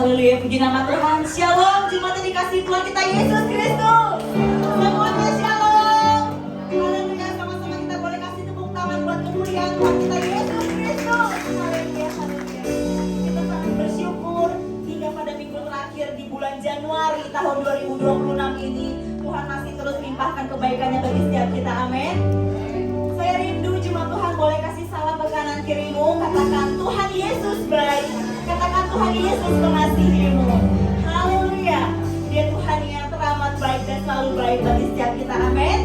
Haleluya, puji nama Tuhan. Shalom, jemaat yang dikasih Tuhan kita Yesus Kristus. Semuanya shalom. Haleluya, sama-sama kita boleh kasih tepuk tangan buat kemuliaan Tuhan kita Yesus Kristus. Haleluya, haleluya. Kita sangat bersyukur hingga pada minggu terakhir di bulan Januari tahun 2026 ini Tuhan masih terus limpahkan kebaikannya bagi setiap kita. Amin. Saya rindu jemaat Tuhan boleh kasih salam ke kanan kirimu, katakan Tuhan Yesus baik. Katakan Tuhan Yesus mengasihimu. Haleluya. Dia Tuhan yang teramat baik dan selalu baik bagi setiap kita. Amin.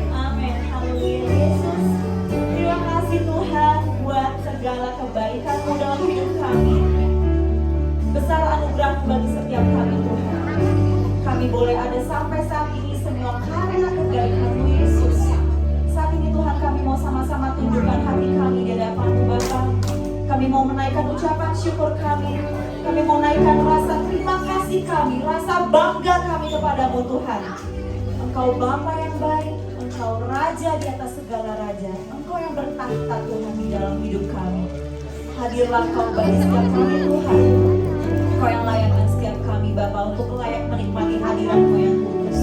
Amin. Haleluya Yesus. Terima kasih Tuhan buat segala kebaikan-Mu dalam hidup kami. Besar anugerah bagi setiap kami Tuhan. Kami boleh ada sampai saat ini semua karena kebaikan-Mu Yesus. Saat ini Tuhan kami mau sama-sama tundukkan hati kami di hadapan-Mu Bapa. Kami mau menaikkan ucapan syukur kami. Kami mau menaikkan rasa terima kasih kami, rasa bangga kami kepadamu Tuhan. Engkau Bapa yang baik, Engkau Raja di atas segala raja. Engkau yang bertahta Tuhan di dalam hidup kami. Hadirlah Engkau bagi setiap kami Tuhan. Engkau yang layak dan setiap kami Bapa untuk layak menikmati hadirat-Mu yang kudus.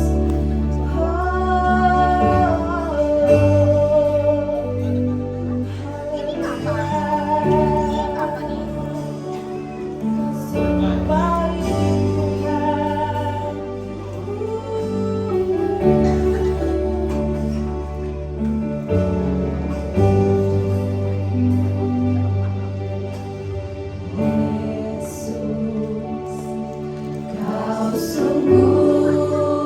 Sungguh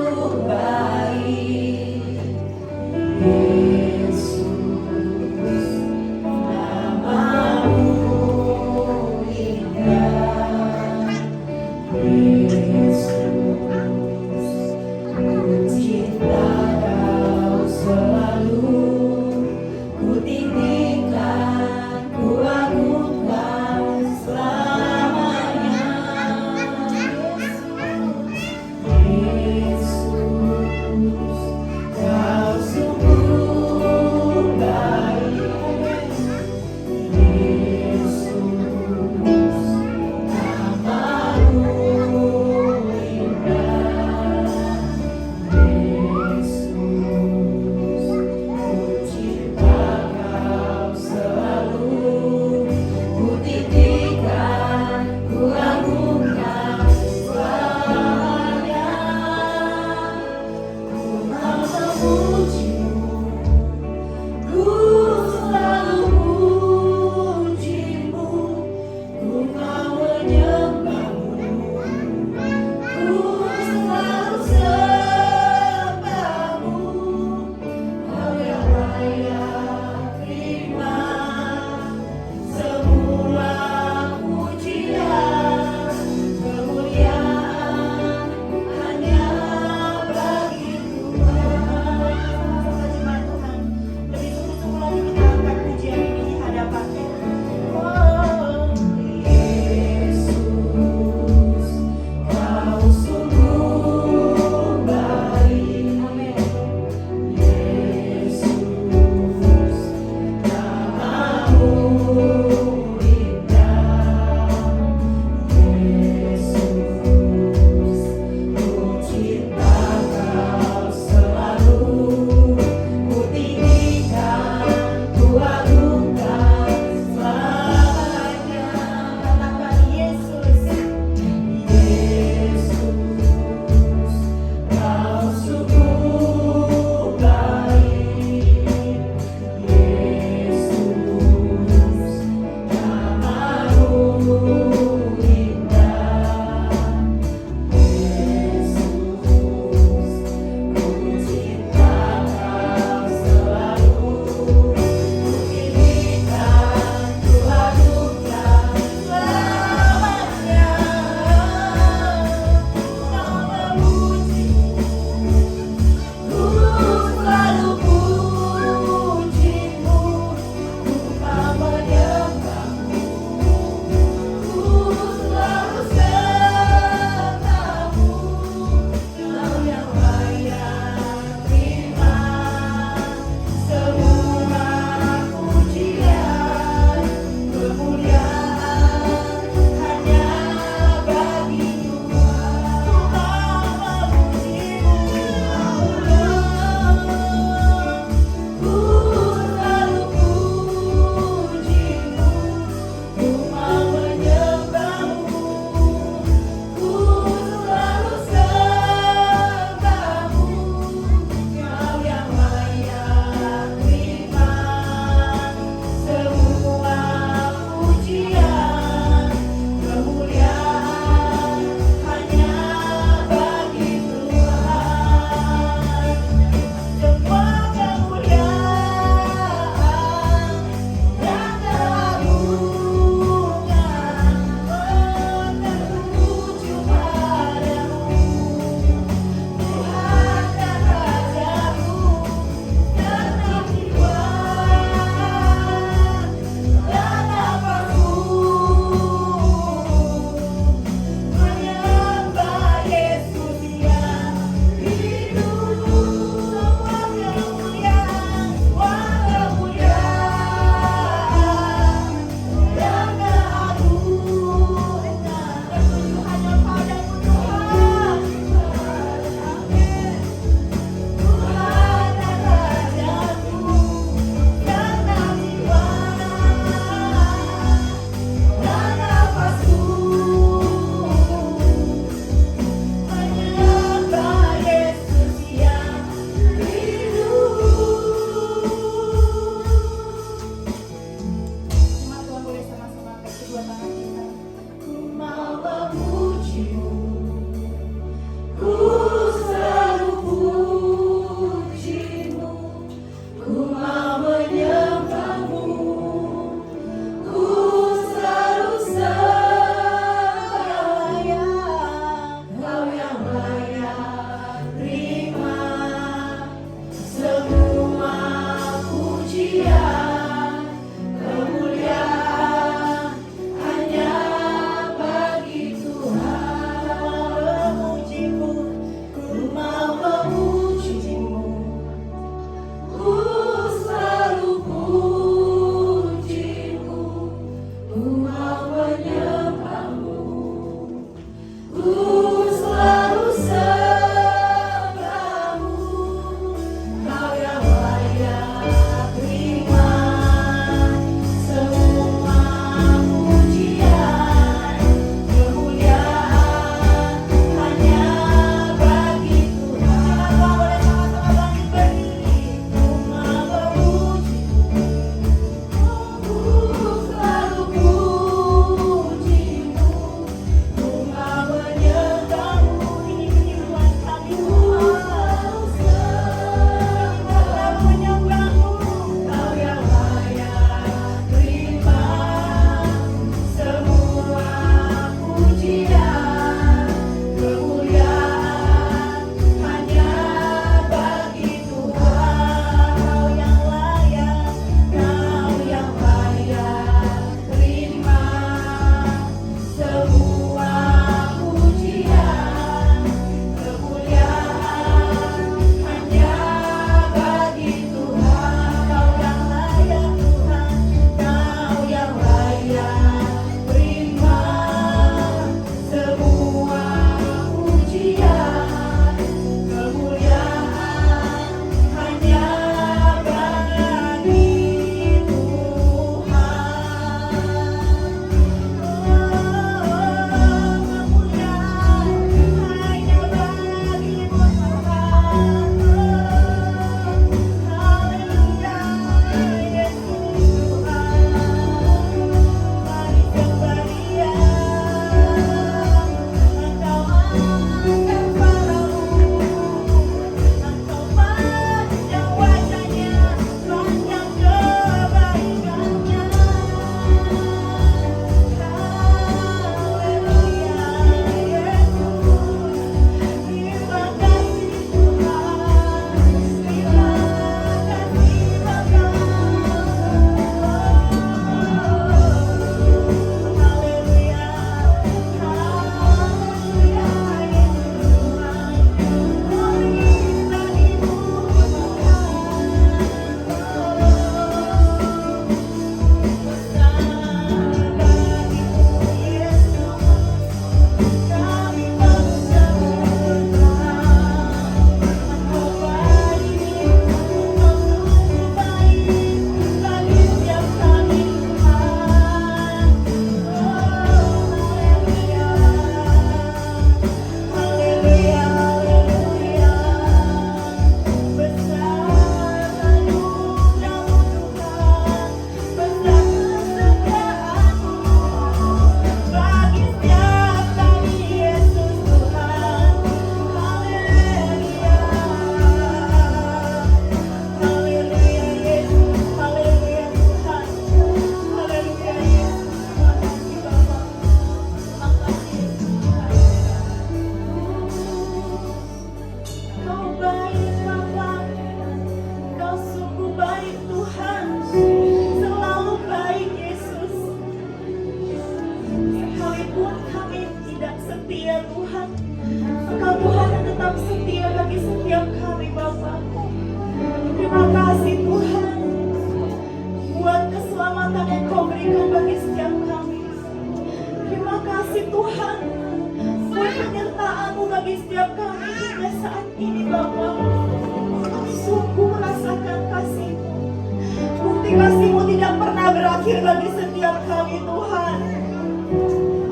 bagi setiap kami Tuhan.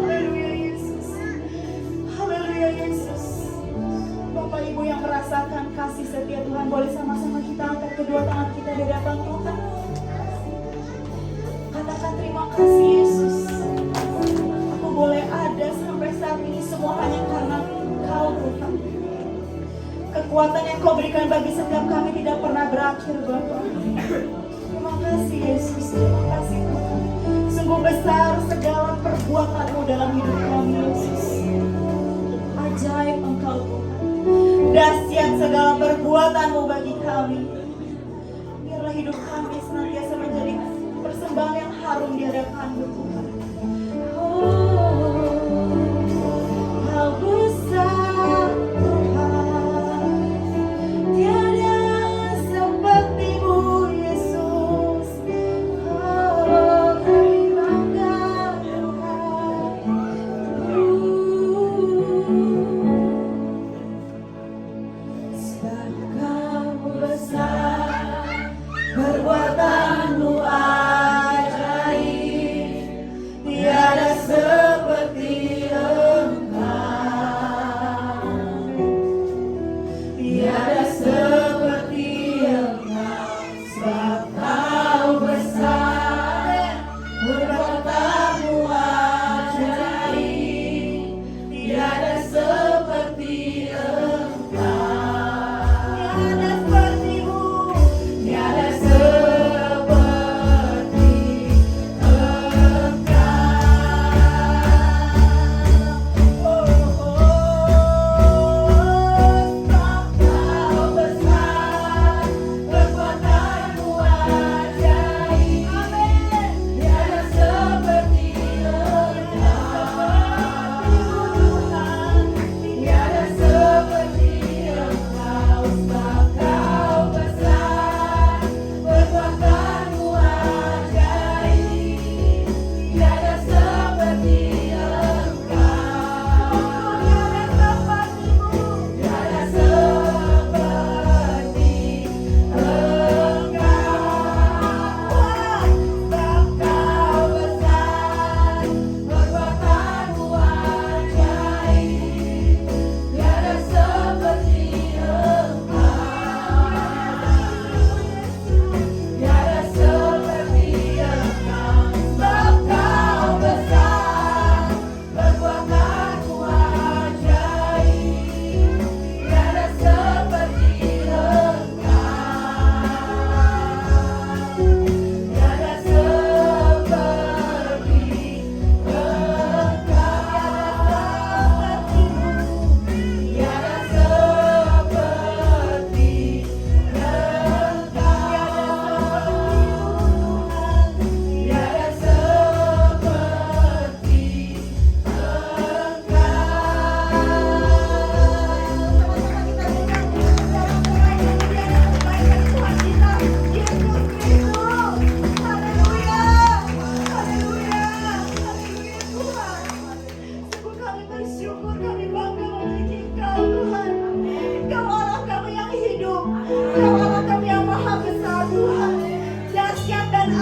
Haleluya Yesus. Haleluya Yesus. Bapak Ibu yang merasakan kasih setia Tuhan, boleh sama-sama kita angkat kedua tangan kita di hadapan Tuhan. Katakan terima kasih Yesus. Aku boleh ada sampai saat ini semua hanya karena Engkau Tuhan. Kekuatan yang Kau berikan bagi setiap kami tidak pernah berakhir Bapak. Terima kasih Yesus, terima kasih Tuhan. Sungguh besar segala perbuatan-Mu dalam hidup kami Yesus. Ajaib Engkau Tuhan. Dahsyat segala perbuatan-Mu bagi kami. Biarlah hidup kami senantiasa menjadi persembahan yang harum di hadapan-Mu Tuhan. Kau besar Tuhan, tiada seperti-Mu Yesus. Kami bangga Tuhan. Sebab Kau besar, perbuatan-Mu ajaib, tiada seperti Engkau, tiada seperti Engkau. Sebab Kau besar, perbuatan-Mu ajaib, tiada seperti Engkau. Tiada seperti-Mu, tiada seperti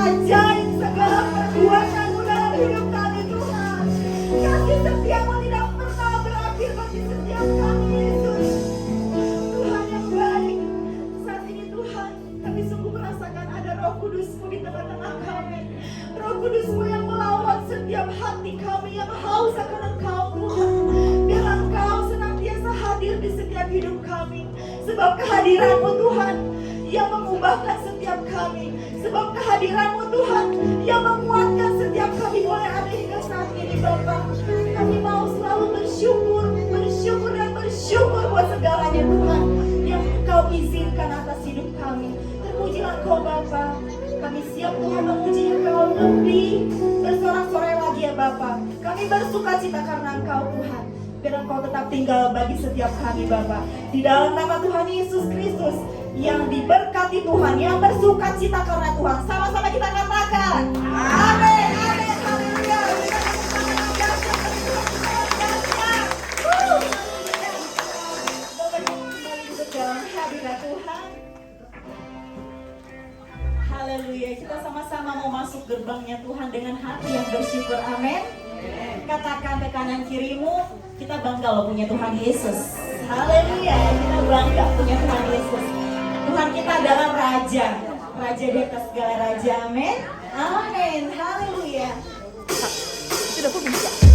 ajaib segala perbuatan-Mu dalam hidup kami Tuhan. Kasih setia-Mu tidak pernah berakhir bagi setiap kami Yesus. Tuhan yang baik, saat ini Tuhan kami sungguh merasakan ada Roh Kudus-Mu di tengah-tengah kami. Roh Kudus-Mu yang melawat setiap hati kami yang haus akan Engkau Tuhan. Biarlah Engkau senantiasa hadir di setiap hidup kami. Sebab kehadiran-Mu Tuhan yang mengubahkan setiap kami. Sebab kehadiran-Mu Tuhan yang menguatkan setiap kami boleh ada hingga saat ini Bapa. Kami mau selalu bersyukur dan bersyukur buat segalanya Tuhan yang Engkau izinkan atas hidup kami. Terpujilah Engkau Bapa. Kami siap Tuhan memuji Engkau lebih bersorak-sorai lagi ya Bapa. Kami bersukacita karena Engkau Tuhan. Biar Engkau tetap tinggal bagi setiap kami Bapa. Di dalam nama Tuhan Yesus Kristus yang diberkati Tuhan, yang bersukacita karena Tuhan. Sama-sama kita katakan amin, amin, haleluya. Kembali duduk dalam hadirat Tuhan. Haleluya. Kita sama-sama mau masuk gerbangnya Tuhan dengan hati yang bersyukur. Amin. Katakan ke kanan kirimu, kita bangga loh punya Tuhan Yesus. Haleluya. Kita bangga punya Tuhan Yesus. Tuhan kita adalah Raja. Raja di atas segala raja. Amin. Amin. Haleluya. Sudah pun bisa.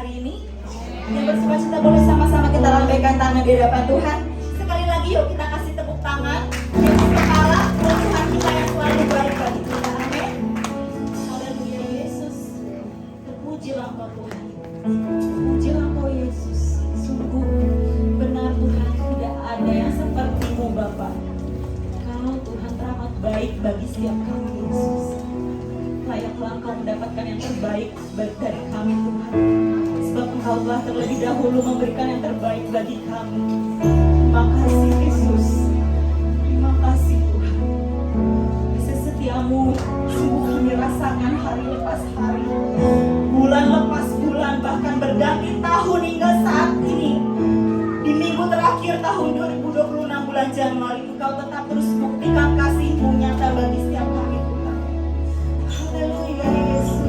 hari ini? Yang bersuka cita boleh sama-sama kita lambaikan tangan di hadapan Tuhan. Sekali lagi yuk kita kasih tepuk tangan. Yesus kepala, Tuhan kita yang selalu baik bagi kita. Amin. Haleluya Yesus. Terpujilah Engkau Tuhan. Terpujilah Engkau Yesus. Sungguh benar Tuhan, tidak ada yang seperti-Mu Bapa. Kau Tuhan teramat baik bagi setiap kami Yesus. Layaklah Engkau mendapatkan yang terbaik dari kami Tuhan. Sebab Engkau telah terlebih dahulu memberikan yang terbaik bagi kami. Terima kasih Yesus. Terima kasih Tuhan. Kasih setiamu sungguh kami rasakan hari lepas hari, bulan lepas bulan, bahkan berganti tahun hingga saat ini. Di minggu terakhir tahun 2026 bulan Januari, Engkau tetap terus buktikan kasih-Mu nyata bagi setiap kami Tuhan. Haleluya Yesus.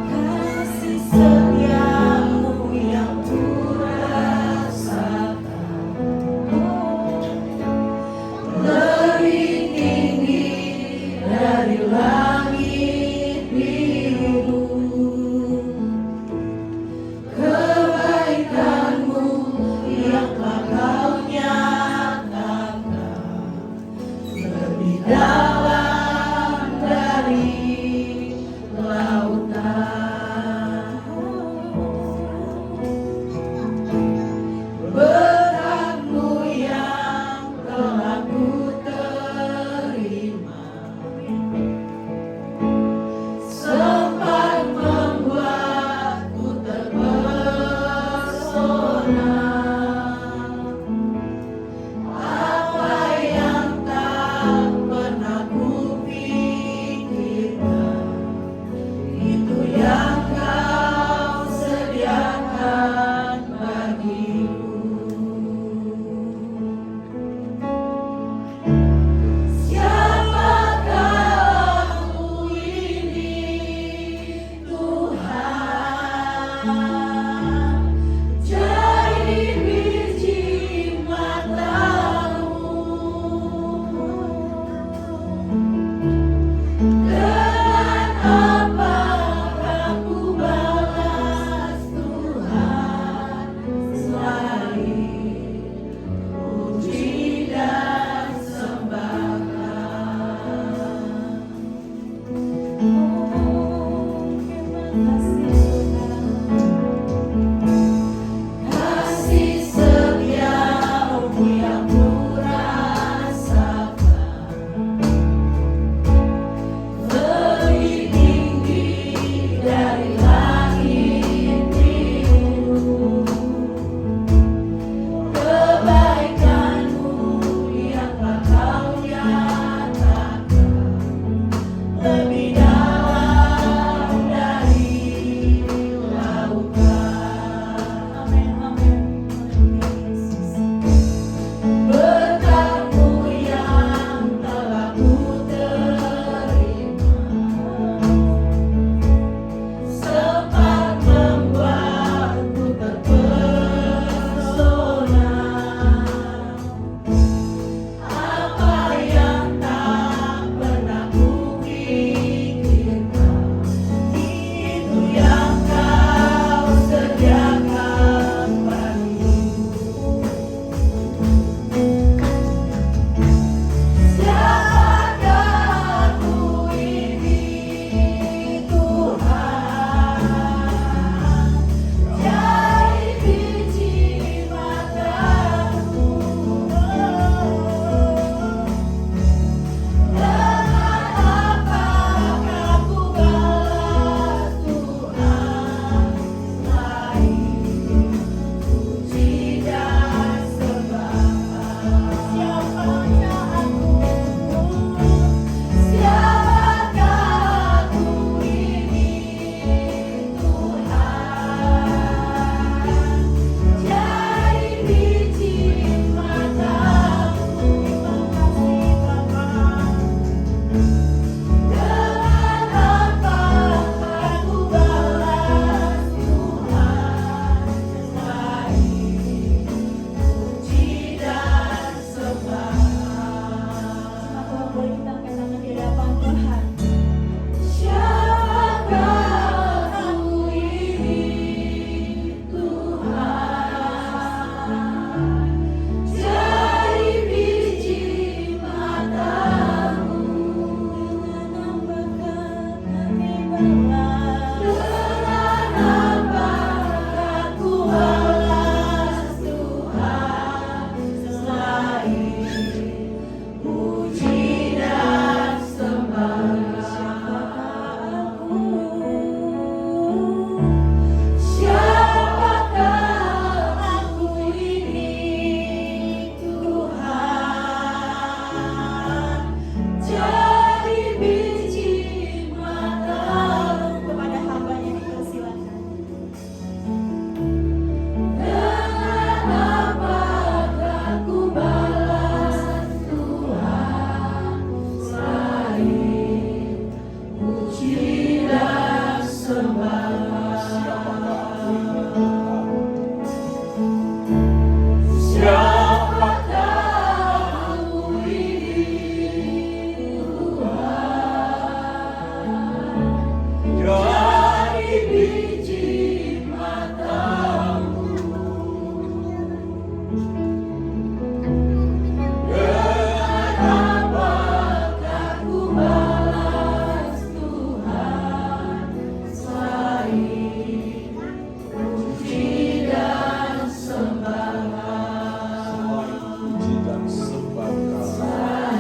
Kasih setiamu yang kurasakan lebih tinggi dari langit biru. Kebaikan-Mu yang telah Kau nyatakan lebih dalam dari lautan. Berkat-Mu yang telah Ku terima sempat membuatku terpesona. Apa yang tak pernah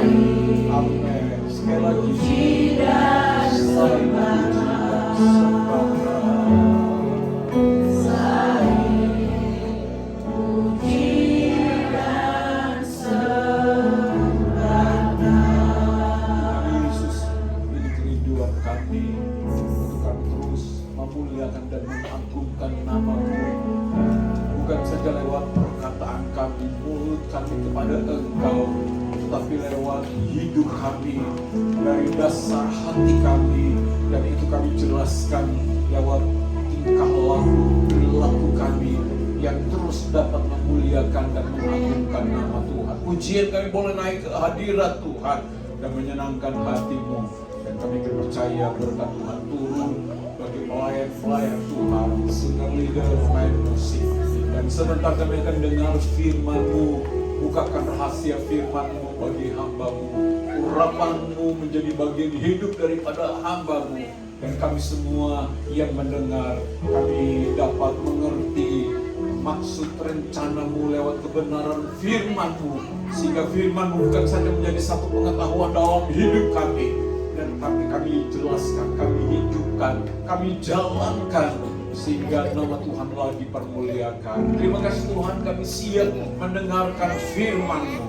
Amin. Sekali lagi. Puji dan Yesus, ini kerinduan kami untuk kami terus memuliakan dan mengagungkan nama-Mu, bukan saja lewat perkataan kami, mulut kami kepada Engkau, tetapi lewat hidup kami, dari dasar hati kami, dan itu kami jelaskan lewat tingkah laku, perilaku kami yang terus dapat memuliakan dan mengagungkan nama Tuhan. Pujian kami boleh naik ke hadirat Tuhan dan menyenangkan hati-Mu, dan kami percaya berkat Tuhan turun bagi pelayan-pelayan Tuhan, singer leader, pemain musik. Dan sebentar kami akan dengar firman-Mu, bukakan rahasia firman-Mu bagi hamba-Mu, urapan-Mu menjadi bagian hidup daripada hamba-Mu, dan kami semua yang mendengar, kami dapat mengerti maksud rencana-Mu lewat kebenaran firman-Mu, sehingga firman-Mu bukan saja menjadi satu pengetahuan dalam hidup kami, dan tapi kami jelaskan, kami hidupkan, kami jalankan, sehingga nama Tuhan lagi dipermuliakan. Terima kasih Tuhan, kami siap mendengarkan firman-Mu.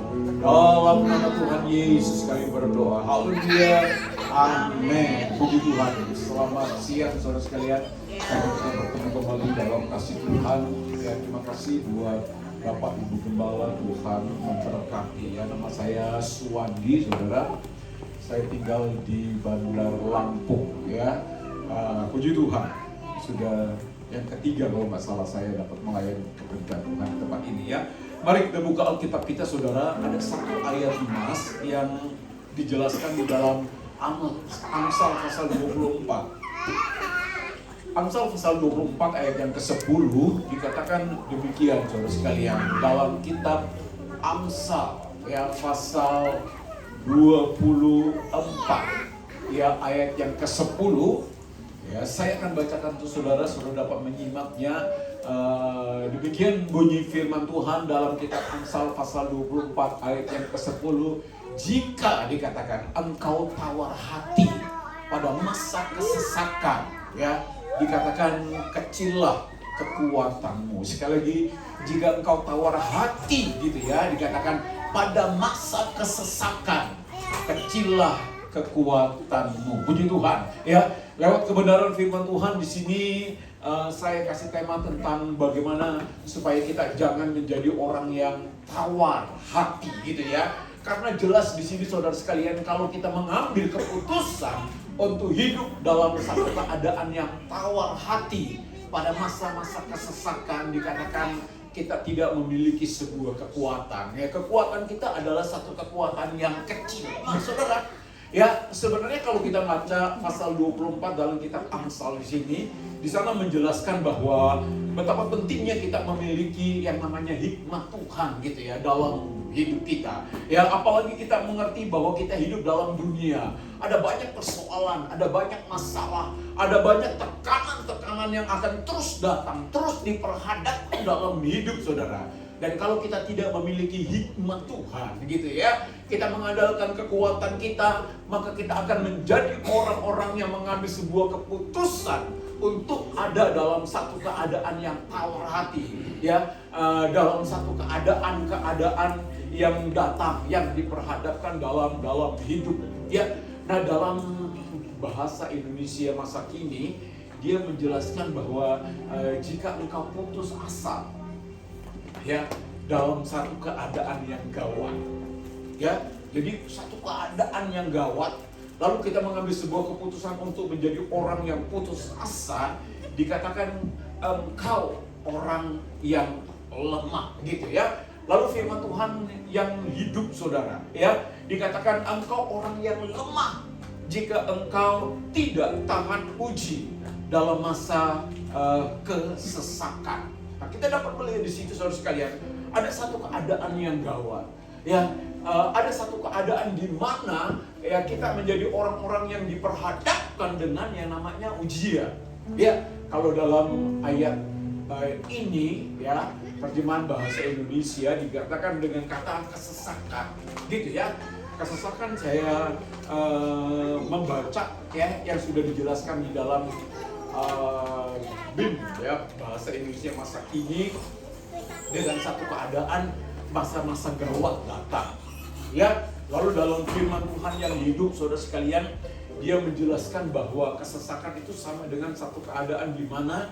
Dalam nama Tuhan Yesus kami berdoa. Haleluya. Amin. Puji Tuhan. Selamat siang saudara sekalian. Kami bisa bertemu kembali dalam kasih Tuhan. Ya, terima kasih buat Bapak Ibu Gembala, Tuhan memberkati. Ya, nama saya Suwandi, saudara. Saya tinggal di Bandar Lampung. Ya, puji Tuhan. Sudah yang ketiga kalau nggak salah saya dapat melayani pekerjaan Tuhan di tempat ini ya. Mari kita buka Alkitab kita saudara. Ada satu ayat emas yang dijelaskan di dalam Amsal pasal 24. Amsal pasal 24 ayat yang ke-10 dikatakan demikian saudara sekalian. Dalam kitab Amsal ya pasal 24 ya ayat yang ke-10. Ya, saya akan bacakan untuk saudara dapat menyimaknya. Demikian bunyi firman Tuhan dalam kitab Amsal pasal 24 ayat yang ke-10. Jika dikatakan engkau tawar hati pada masa kesesakan, ya, dikatakan kecillah kekuatanmu. Sekali lagi, jika engkau tawar hati gitu ya, dikatakan pada masa kesesakan, kecillah kekuatanmu. Puji Tuhan, ya. Lewat kebenaran firman Tuhan di sini saya kasih tema tentang bagaimana supaya kita jangan menjadi orang yang tawar hati gitu ya. Karena jelas di sini saudara sekalian, kalau kita mengambil keputusan untuk hidup dalam satu keadaan yang tawar hati pada masa-masa kesesakan, dikatakan kita tidak memiliki sebuah kekuatan. Ya, kekuatan kita adalah satu kekuatan yang kecil. Saudara, ya, sebenarnya kalau kita baca pasal 24 dalam kitab Amsal di sini, di sana menjelaskan bahwa betapa pentingnya kita memiliki yang namanya hikmat Tuhan gitu ya dalam hidup kita. Ya, apalagi kita mengerti bahwa kita hidup dalam dunia. Ada banyak persoalan, ada banyak masalah, ada banyak tekanan-tekanan yang akan terus datang, terus diperhadapkan dalam hidup saudara. Dan kalau kita tidak memiliki hikmat Tuhan gitu ya, kita mengandalkan kekuatan kita, maka kita akan menjadi orang-orang yang mengambil sebuah keputusan untuk ada dalam satu keadaan yang tawar hati ya, dalam satu keadaan yang datang, yang diperhadapkan dalam hidup ya. Nah, dalam bahasa Indonesia masa kini dia menjelaskan bahwa jika engkau putus asa ya dalam satu keadaan yang gawat ya, jadi satu keadaan yang gawat, lalu kita mengambil sebuah keputusan untuk menjadi orang yang putus asa, dikatakan engkau orang yang lemah gitu ya. Lalu firman Tuhan yang hidup saudara ya, dikatakan engkau orang yang lemah jika engkau tidak tahan uji dalam masa kesesakan. Nah, kita dapat melihat di situ saudara sekalian, ada satu keadaan yang gawat ya, ada satu keadaan di mana ya kita menjadi orang-orang yang diperhadapkan dengan yang namanya ujian ya. Kalau dalam ayat ini ya, terjemahan bahasa Indonesia dikatakan dengan kata kesesakan gitu ya. kesesakan saya membaca ya yang sudah dijelaskan di dalam BIM ya, bahasa Indonesia masa kini, dengan satu keadaan masa-masa gawat datang. Ya, lalu dalam firman Tuhan yang hidup, saudara sekalian, dia menjelaskan bahwa kesesakan itu sama dengan satu keadaan di mana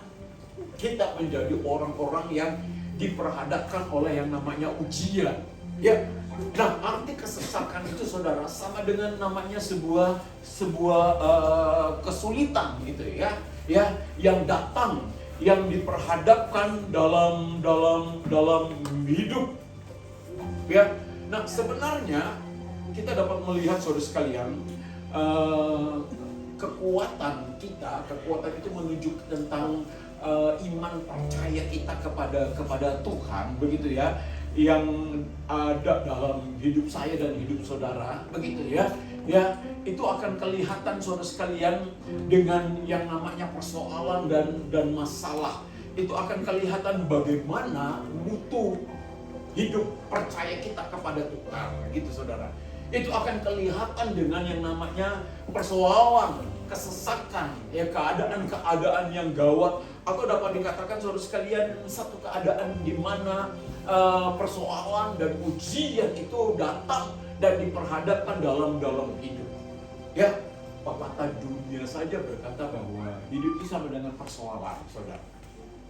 kita menjadi orang-orang yang diperhadapkan oleh yang namanya ujian. Ya, nah arti kesesakan itu saudara sama dengan namanya sebuah kesulitan gitu ya, yang datang, yang diperhadapkan dalam hidup. Ya, nah sebenarnya kita dapat melihat saudara sekalian, kekuatan itu menunjuk tentang iman percaya kita kepada Tuhan, begitu ya, yang ada dalam hidup saya dan hidup saudara, begitu ya. Ya, itu akan kelihatan saudara sekalian dengan yang namanya persoalan dan masalah. Itu akan kelihatan bagaimana mutu hidup percaya kita kepada Tuhan, gitu saudara. Itu akan kelihatan dengan yang namanya persoalan, kesesakan, ya, keadaan yang gawat, atau dapat dikatakan saudara sekalian satu keadaan di mana persoalan dan ujian itu datang dan diperhadapkan dalam hidup. Ya, pepatah dunia saja berkata bahwa hidup itu sama dengan persoalan, saudara.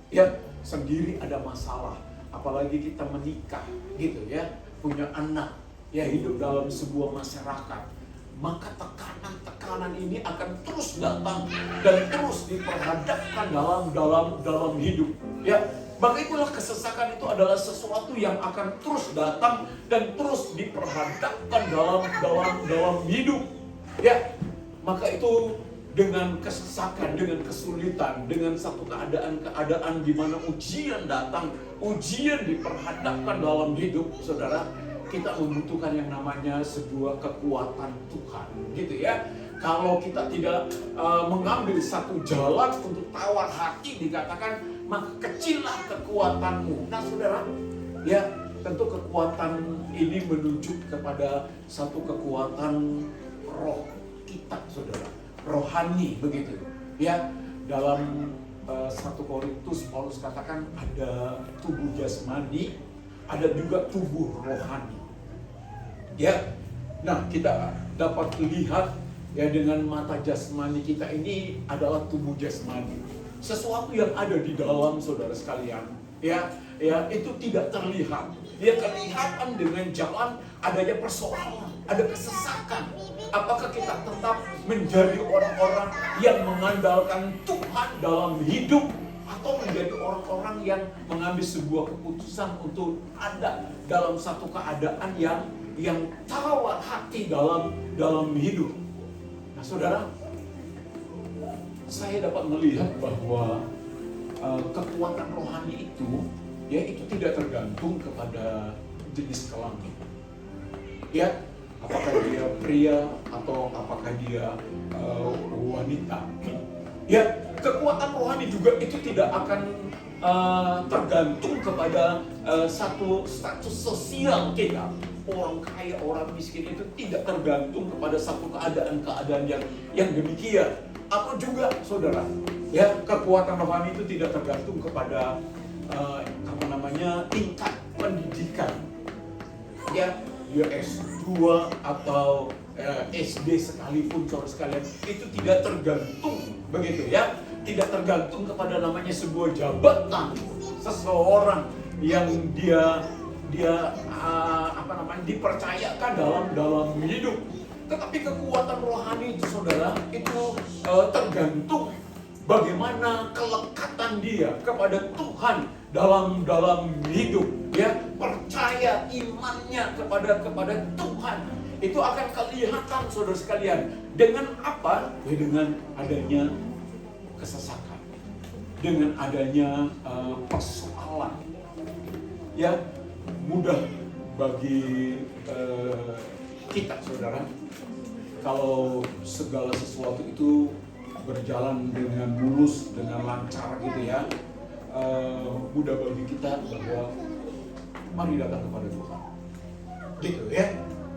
Ya, sendiri ada masalah, apalagi kita menikah, gitu ya, punya anak, ya, hidup dalam sebuah masyarakat, maka tekanan ini akan terus datang dan terus diperhadapkan dalam hidup. Ya, maka itulah kesesakan itu adalah sesuatu yang akan terus datang dan terus diperhadapkan dalam hidup. Ya, maka itu dengan kesesakan, dengan kesulitan, dengan satu keadaan di mana ujian datang, ujian diperhadapkan dalam hidup, saudara, kita membutuhkan yang namanya sebuah kekuatan Tuhan, gitu ya. Kalau kita tidak mengambil satu jalan untuk tawar hati, dikatakan maka kecillah kekuatanmu. Nah, saudara, ya, tentu kekuatan ini menunjuk kepada satu kekuatan roh kita, saudara, rohani, begitu ya. Dalam 1 Korintus Paulus katakan ada tubuh jasmani, ada juga tubuh rohani. Ya, nah kita dapat lihat ya, dengan mata jasmani kita ini adalah tubuh jasmani, sesuatu yang ada di dalam saudara sekalian, ya, itu tidak terlihat. Dia kelihatan dengan jalan adanya persoalan, ada kesesakan. Apakah kita tetap menjadi orang-orang yang mengandalkan Tuhan dalam hidup, atau menjadi orang-orang yang mengambil sebuah keputusan untuk ada dalam satu keadaan yang tawar hati dalam hidup. Nah, saudara, saya dapat melihat bahwa kekuatan rohani itu, ya, itu tidak tergantung kepada jenis kelamin. Ya, apakah dia pria atau apakah dia wanita. Ya, kekuatan rohani juga itu tidak akan tergantung kepada satu status sosial kita. Orang kaya, orang miskin itu tidak tergantung kepada satu keadaan yang demikian. Atau juga, saudara, ya, kekuatan rohani itu tidak tergantung kepada tingkat pendidikan. Ya, dia S2 atau SD sekalipun, saudara sekalian, itu tidak tergantung, begitu ya. Tidak tergantung kepada namanya sebuah jabatan seseorang yang dia dipercayakan dalam hidup. Tetapi kekuatan rohani itu, saudara, itu tergantung bagaimana kelekatan dia kepada Tuhan dalam hidup, ya, percaya imannya kepada Tuhan. Itu akan kelihatan, saudara sekalian, dengan apa? Ya, dengan adanya kesesakan, dengan adanya persoalan. Ya, mudah bagi kita, saudara, kalau segala sesuatu itu berjalan dengan mulus, dengan lancar, gitu ya. Mudah bagi kita bahwa mari datang kepada Tuhan, gitu ya.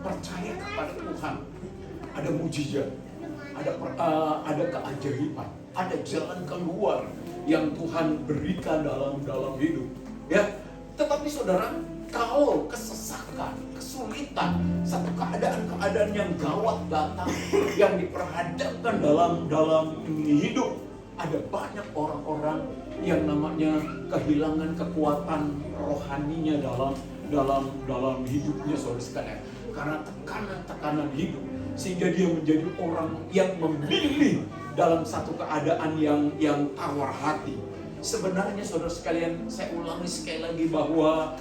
percaya kepada Tuhan, ada mujizat, ada keajaiban, ada jalan keluar yang Tuhan berikan dalam hidup. Ya, tetapi saudara, kalau kesesakan, kesulitan, satu keadaan yang gawat datang, yang diperhadapkan dalam hidup, ada banyak orang-orang yang namanya kehilangan kekuatan rohaninya dalam hidupnya, saudara sekalian, karena tekanan hidup, sehingga dia menjadi orang yang memilih dalam satu keadaan yang tawar hati. Sebenarnya saudara sekalian, saya ulangi sekali lagi bahwa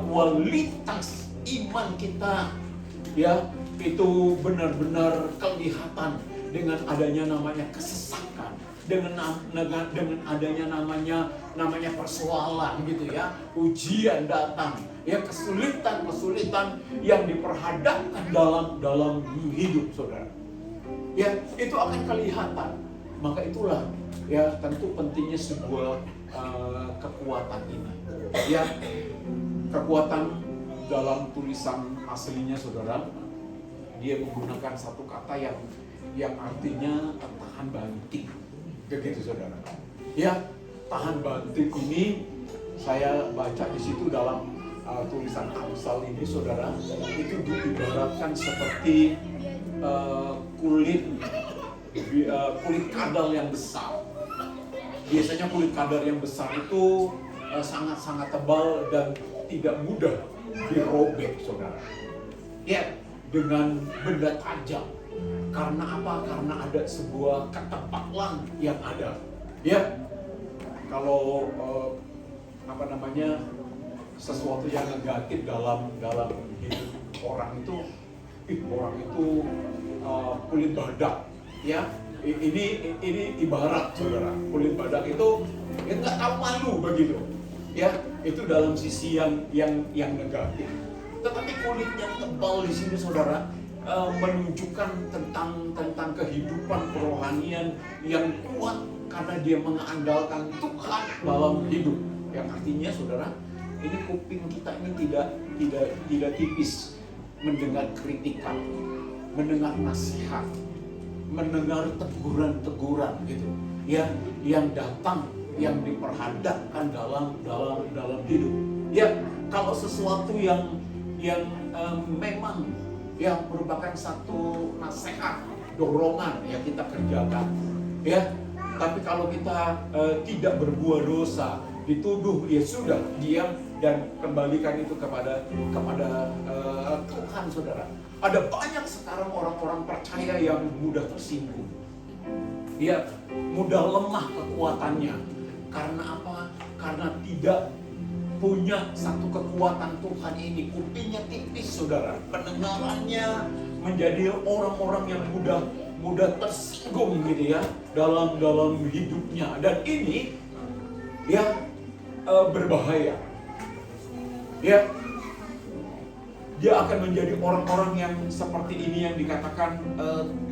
kualitas iman kita ya itu benar-benar kelihatan dengan adanya namanya kesesakan, dengan adanya namanya persoalan gitu ya, ujian datang, ya kesulitan yang diperhadapkan dalam hidup saudara. Ya, itu akan kelihatan. Maka itulah ya tentu pentingnya sebuah kekuatan ini. Ya, kekuatan dalam tulisan aslinya saudara, dia menggunakan satu kata yang artinya tahan banting. Begitu saudara. Ya, tahan banting ini saya baca di situ dalam tulisan Amsal ini saudara, itu diibaratkan seperti kulit kadal yang besar. Biasanya kulit kadal yang besar itu sangat-sangat tebal dan tidak mudah dirobek saudara. Ya, dengan benda tajam. Karena apa? Karena ada sebuah ketebalan yang ada. Ya, kalau sesuatu yang negatif dalam hidup orang itu kulit badak. Ya, ini ibarat saudara, kulit badak itu nggak tahu malu begitu. Ya, itu dalam sisi yang negatif. Tetapi kulit yang tebal di sini saudara menunjukkan tentang kehidupan kerohanian yang kuat karena dia mengandalkan Tuhan dalam hidup. Yang artinya saudara, ini kuping kita ini tidak tipis mendengar kritikan, mendengar nasihat, mendengar teguran gitu. Ya, yang datang, yang diperhadapkan dalam hidup. Ya, kalau sesuatu yang memang yang merupakan satu nasihat, dorongan yang kita kerjakan, ya. Tapi kalau kita tidak berbuat dosa, dituduh, ya sudah, diam dan kembalikan itu kepada Tuhan saudara. Ada banyak sekarang orang-orang percaya yang mudah tersinggung, ya, mudah lemah kekuatannya. Karena apa? Karena tidak punya satu kekuatan Tuhan ini. Kupingnya tipis saudara, pendengarannya menjadi orang-orang yang mudah tersinggung gitu ya dalam hidupnya. Dan ini ya berbahaya. Ya, dia akan menjadi orang-orang yang seperti ini yang dikatakan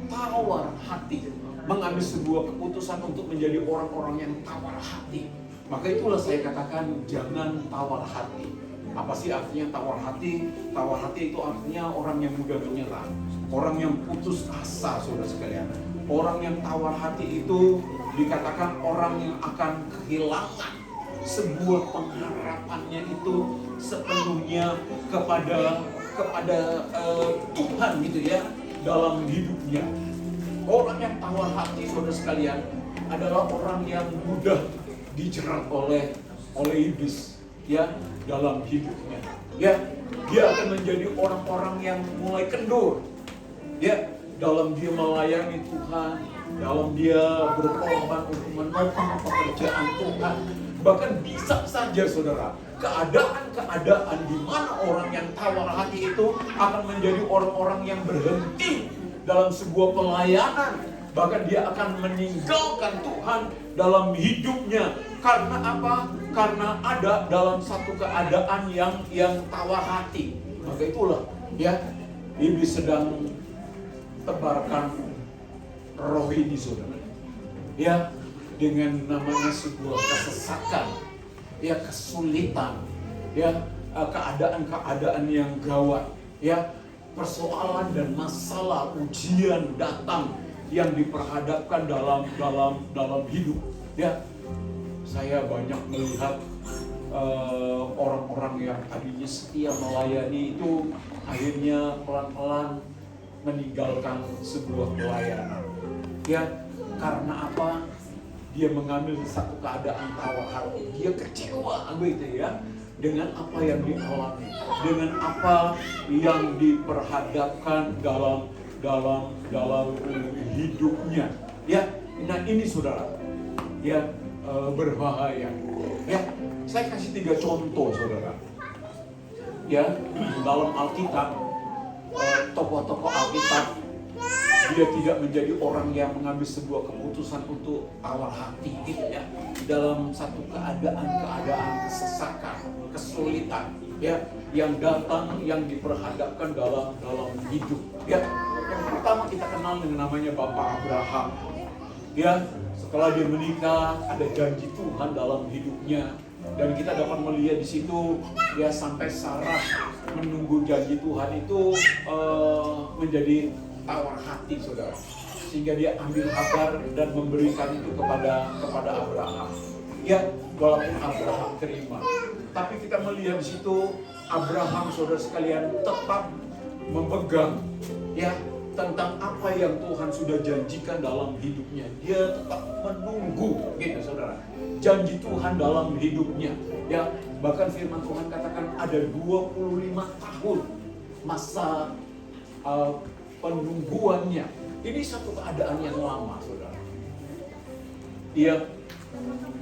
tawar hati, mengambil sebuah keputusan untuk menjadi orang-orang yang tawar hati. Maka itulah saya katakan jangan tawar hati. Apa sih artinya tawar hati? Tawar hati itu artinya orang yang mudah menyerah, orang yang putus asa saudara sekalian. Orang yang tawar hati itu dikatakan orang yang akan kehilangan sebuah pengharapannya itu sepenuhnya kepada Tuhan gitu ya dalam hidupnya. Orang yang tawar hati saudara sekalian adalah orang yang mudah dijerat oleh iblis ya dalam hidupnya. Ya, dia akan menjadi orang-orang yang mulai kendur. Ya, dalam dia melayani Tuhan, dalam dia berkorban untuk menopang pekerjaan Tuhan. Bahkan bisa saja saudara, keadaan di mana orang yang tawar hati itu akan menjadi orang-orang yang berhenti dalam sebuah pelayanan. Bahkan dia akan meninggalkan Tuhan dalam hidupnya. Karena apa? Karena ada dalam satu keadaan yang tawar hati. Maka itulah ya, iblis sedang tebarkan roh ini saudara. Ya, dengan namanya sebuah kesesakan, ya kesulitan, ya keadaan-keadaan yang gawat, ya persoalan dan masalah ujian datang yang diperhadapkan dalam hidup, ya, saya banyak melihat orang-orang yang tadinya setia melayani itu akhirnya pelan-pelan meninggalkan sebuah pelayanan. Ya, karena apa? Dia mengambil satu keadaan tawar hati. Dia kecewa gitu ya dengan apa yang dialami, dengan apa yang diperhadapkan dalam hidupnya. Ya, nah ini saudara, ya, berbahaya. Ya, saya kasih 3 contoh saudara. Ya, dalam Alkitab, tokoh-tokoh Alkitab, dia tidak menjadi orang yang mengambil sebuah keputusan untuk tawar hati gitu ya. Dalam satu keadaan kesesakan, kesulitan, ya, yang datang, yang diperhadapkan dalam hidup. Ya, yang pertama kita kenal dengan namanya Bapak Abraham. Ya, setelah dia menikah, ada janji Tuhan dalam hidupnya, dan kita dapat melihat di situ ya sampai Sarah menunggu janji Tuhan itu menjadi tawar hati saudara, sehingga dia ambil Hagar dan memberikan itu kepada Abraham. Ya, walaupun Abraham terima, tapi kita melihat di situ Abraham saudara sekalian tetap memegang ya tentang apa yang Tuhan sudah janjikan dalam hidupnya. Dia tetap menunggu gitu saudara, janji Tuhan dalam hidupnya. Ya, bahkan firman Tuhan katakan ada 25 tahun masa penungguannya. Ini satu keadaan yang lama saudara. Iya,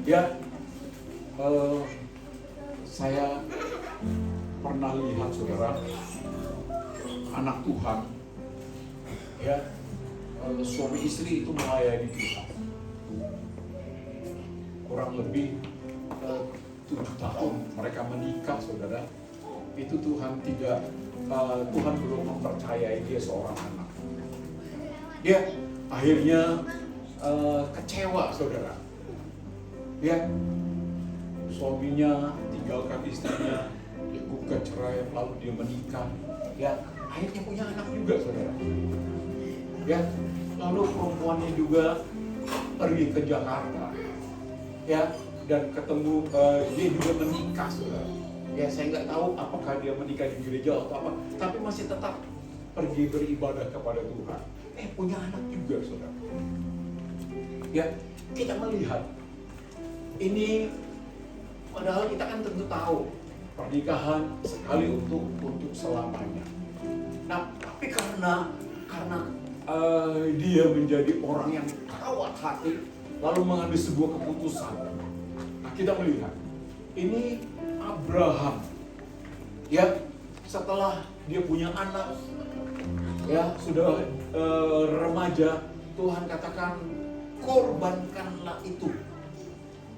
ya, saya pernah lihat saudara, anak Tuhan, ya, suami istri itu melayani Tuhan kurang lebih 7 tahun mereka menikah saudara. Itu Tuhan belum mempercayai dia seorang anak. Ya, akhirnya kecewa saudara. Ya, suaminya tinggalkan istrinya, dia gugat cerai, lalu dia menikah. Ya, akhirnya punya anak juga saudara. Ya, lalu perempuannya juga pergi ke Jakarta. Ya, dan ketemu dia juga menikah saudara. Ya, saya nggak tahu apakah dia menikah di gereja atau apa, tapi masih tetap pergi beribadah kepada Tuhan. Punya anak juga saudara. Ya, kita melihat ini, padahal kita kan tentu tahu pernikahan sekali untuk selamanya. Nah, tapi karena dia menjadi orang yang tawar hati, lalu mengambil sebuah keputusan. Nah, kita melihat ini Abraham, ya, setelah dia punya anak, ya, sudah remaja, Tuhan katakan korbankanlah itu.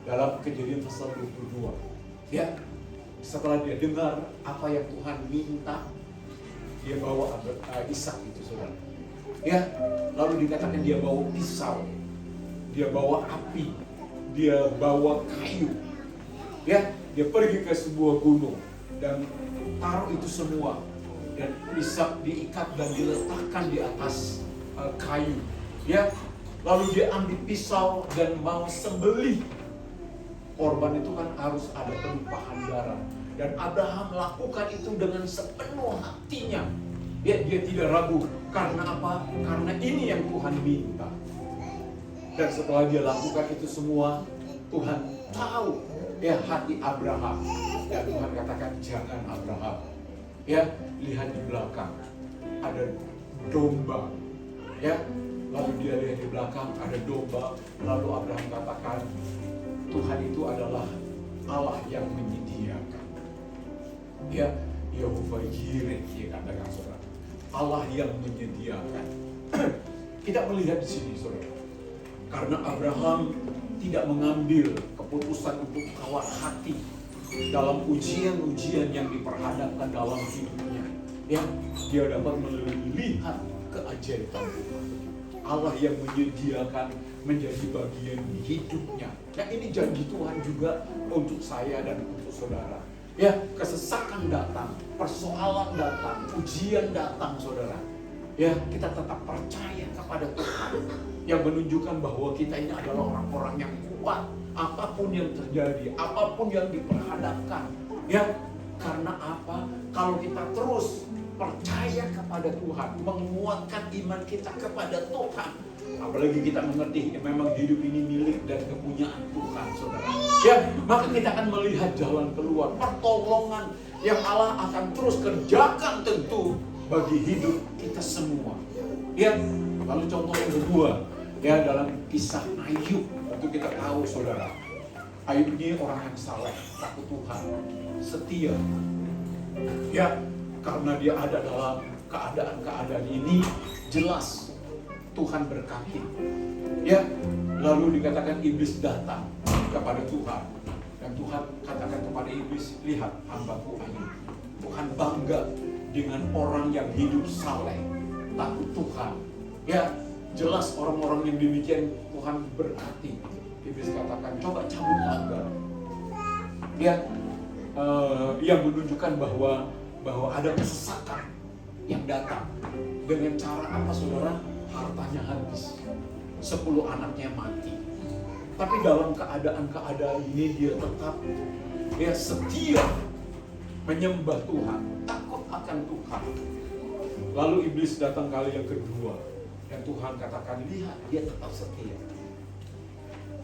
Dalam Kejadian pasal 22, ya, setelah dia dengar apa yang Tuhan minta, dia bawa Ishak itu saudara. Ya, lalu dikatakan dia bawa pisau, dia bawa api, dia bawa kayu. Ya, dia pergi ke sebuah gunung dan taruh itu semua, dan Ishak diikat dan diletakkan di atas kayu. Ya, lalu dia ambil pisau dan mau sembelih. Korban itu kan harus ada penumpahan darah, dan Abraham melakukan itu dengan sepenuh hatinya. Ya, dia tidak ragu. Karena apa? Karena ini yang Tuhan minta. Dan setelah dia lakukan itu semua, Tuhan tahu ya hati Abraham. Ya, Tuhan katakan, jangan Abraham. Ya, lihat di belakang ada domba. Ya, lalu dia lihat di belakang ada domba. Lalu Abraham katakan, Tuhan itu adalah Allah yang menyediakan. Ya, Yehovah Jireh, dia katakan saudara, Allah yang menyediakan. Kita melihat di sini saudara, karena Abraham tidak mengambil keputusan untuk tawar hati dalam ujian-ujian yang diperhadapkan dalam hidupnya, ya, dia dapat melihat keajaiban Tuhan. Allah yang menyediakan menjadi bagian hidupnya. Nah, ini janji Tuhan juga untuk saya dan untuk saudara. Ya, kesesakan datang, persoalan datang, ujian datang, saudara. Ya, kita tetap percaya kepada Tuhan yang menunjukkan bahwa kita ini adalah orang-orang yang kuat. Apapun yang terjadi, apapun yang diperhadapkan. Ya, karena apa? Kalau kita terus percaya kepada Tuhan, menguatkan iman kita kepada Tuhan, apalagi kita mengerti memang hidup ini milik dan kepunyaan Tuhan, saudara. Ya, maka kita akan melihat jalan keluar, pertolongan yang Allah akan terus kerjakan tentu bagi hidup kita semua. Ya, lalu contoh yang kedua, ya dalam kisah Ayub, tentu kita tahu, saudara. Ayub ini orang yang saleh, takut Tuhan, setia. Ya, karena dia ada dalam keadaan-keadaan ini, jelas Tuhan berkati. Ya, lalu dikatakan iblis datang kepada Tuhan. Dan Tuhan katakan kepada iblis, lihat hambaku Ayub. Tuhan bangga dengan orang yang hidup saleh, takut Tuhan. Ya, jelas orang-orang yang demikian Tuhan berkati. Iblis katakan, coba cabut pagar. Ya, yang menunjukkan bahwa ada kesesakan yang datang. Dengan cara apa, saudara? Hartanya habis, 10 anaknya mati. Tapi dalam keadaan-keadaan ini dia tetap setia menyembah Tuhan, takut akan Tuhan. Lalu iblis datang kali yang kedua, dan Tuhan katakan, lihat dia tetap setia.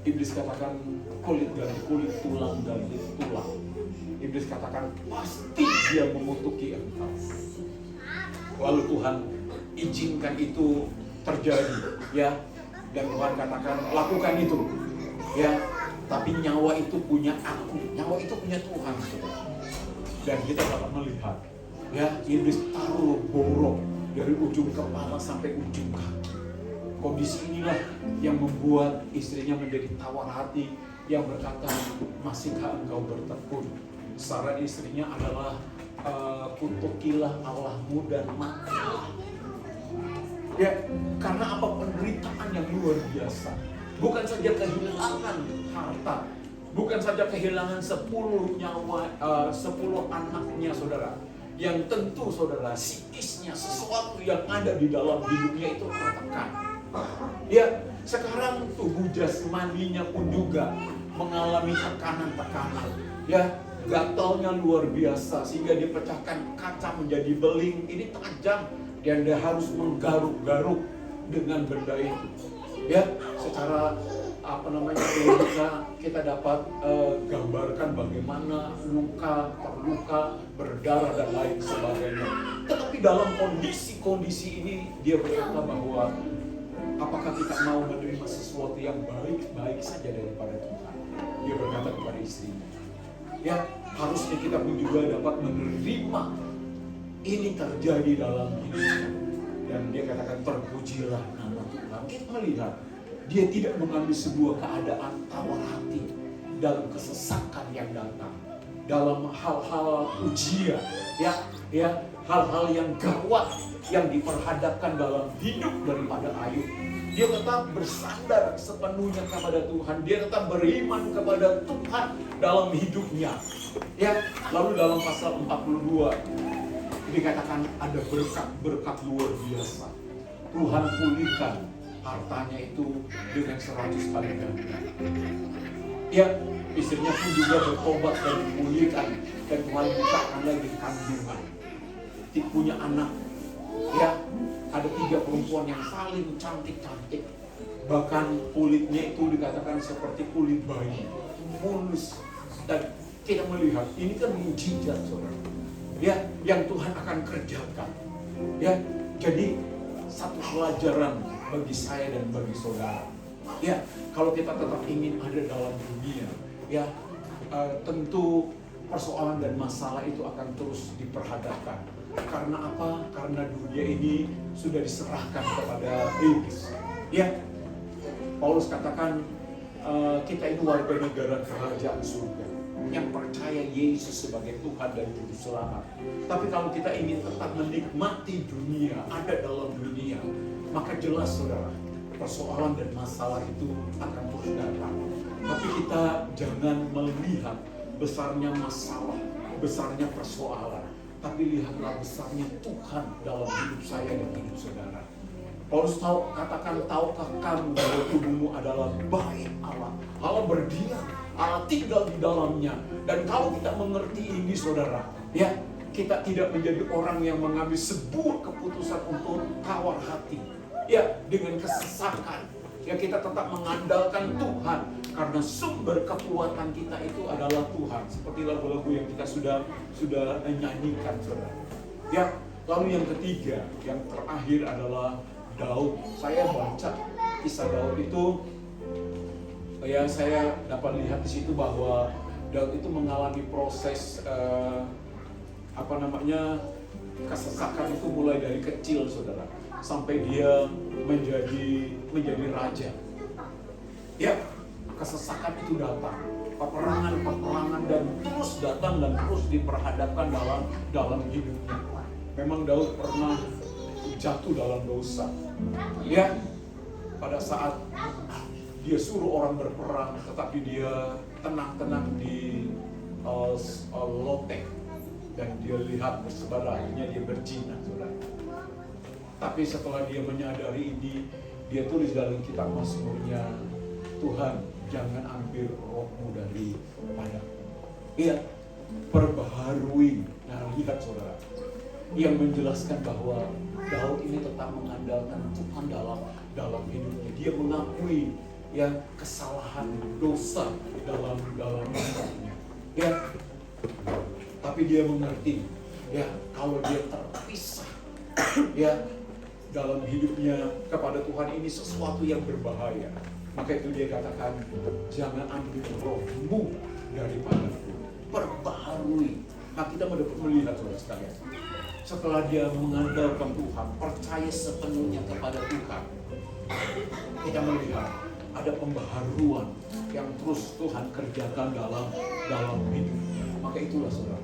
Iblis katakan kulit dari kulit, tulang dari tulang. Iblis katakan pasti dia mengutuki engkau. Lalu Tuhan izinkan itu terjadi, ya. Dan Tuhan katakan lakukan itu, ya. Tapi nyawa itu punya aku, nyawa itu punya Tuhan, saudara. Dan kita dapat melihat, ya, iblis taruh borok dari ujung kepala sampai ujung kaki. Kondisi inilah yang membuat istrinya menjadi tawar hati, yang berkata, masihkah engkau bertekun? Sarah istrinya adalah kutukilah Allahmu dan matilah. Ya, karena apa? Penderitaan yang luar biasa. Bukan saja kehilangan harta, bukan saja kehilangan 10 nyawa, 10 anaknya, saudara. Yang tentu, saudara, psikisnya, sesuatu yang ada di dalam hidupnya itu tertekan. Ya, sekarang tubuh jasmaninya pun juga mengalami tekanan-tekanan. Ya, gatalnya luar biasa sehingga dipecahkan kaca menjadi beling. Ini tajam dan dia harus menggaruk-garuk dengan benda itu. Ya, secara logika kita dapat gambarkan bagaimana luka, terluka, berdarah dan lain sebagainya. Tetapi dalam kondisi ini dia berkata bahwa apakah kita mau menerima sesuatu yang baik-baik saja daripada Tuhan? Dia berkata kepada istrinya, ya, harusnya kita pun juga dapat menerima ini terjadi dalam hidupnya. Dan dia katakan, terpujilah nama Tuhan. Kita melihat dia tidak mengambil sebuah keadaan tawar hati dalam kesesakan yang datang, dalam hal-hal ujian, ya, hal-hal yang gawat yang diperhadapkan dalam hidup daripada Ayub. Dia tetap bersandar sepenuhnya kepada Tuhan. Dia tetap beriman kepada Tuhan dalam hidupnya. Ya, lalu dalam pasal 42 dikatakan ada berkat luar biasa. Tuhan pulihkan hartanya itu dengan 100 kali ganda. Ya, istrinya pun juga bertobat dan dipulihkan, dan Tuhan bukakan lagi kandungan. Punya anak. Ya, ada 3 perempuan yang saling cantik-cantik. Bahkan kulitnya itu dikatakan seperti kulit bayi, mulus. Dan kita melihat ini kan mujizat, saudara. Ya, yang Tuhan akan kerjakan. Ya, jadi satu pelajaran bagi saya dan bagi saudara. Ya, kalau kita tetap ingin ada dalam dunia, ya, tentu persoalan dan masalah itu akan terus diperhadapkan. Karena apa? Karena dunia ini sudah diserahkan kepada iblis. Ya, Paulus katakan kita ini warga negara kerajaan surga yang percaya Yesus sebagai Tuhan dan Juru Selamat. Tapi kalau kita ingin tetap menikmati dunia, ada dalam dunia, maka jelas, saudara, persoalan dan masalah itu akan terus datang. Tapi kita jangan melihat besarnya masalah besarnya persoalan, tapi lihatlah besarnya Tuhan dalam hidup saya dan hidup saudara. Paulus katakan, tahukah kamu bahwa tubuhmu adalah bait Allah. Allah berdiam, Allah tinggal di dalamnya. Dan kalau kita mengerti ini saudara, ya, kita tidak menjadi orang yang mengambil sebuah keputusan untuk tawar hati, ya, dengan kesesakan. Ya, kita tetap mengandalkan Tuhan karena sumber kekuatan kita itu adalah Tuhan. Seperti lagu-lagu yang kita sudah nyanyikan, saudara. Ya, lalu yang ketiga, yang terakhir adalah Daud. Saya baca kisah Daud itu, ya, saya dapat lihat di situ bahwa Daud itu mengalami proses kesesakan itu mulai dari kecil, saudara, sampai dia menjadi raja. Ya, kesesakan itu datang, peperangan dan terus datang dan terus diperhadapkan dalam hidupnya. Memang Daud pernah jatuh dalam dosa. Ya, pada saat dia suruh orang berperang, tetapi dia tenang-tenang di lotek, dan dia lihat bersebar, akhirnya dia berzina, saudara. Tapi setelah dia menyadari ini, dia tulis dalam kitab Mazmurnya, Tuhan, jangan ambil rohmu dari padaku. Iya, perbaharui. Nah, lihat saudara, yang menjelaskan bahwa Daud ini tetap mengandalkan Tuhan dalam hidupnya. Dia mengakui, ya, kesalahan, dosa dalam hidupnya. Ya, tapi dia mengerti, ya, kalau dia terpisah, ya, dalam hidupnya kepada Tuhan ini sesuatu yang berbahaya. Maka itu dia katakan, jangan ambil rohmu daripadaku, perbaharui. Nah, kita melihat saudara sekalian, setelah dia mengandalkan Tuhan, percaya sepenuhnya kepada Tuhan, kita melihat ada pembaharuan yang terus Tuhan kerjakan dalam hidupnya. Maka itulah saudara,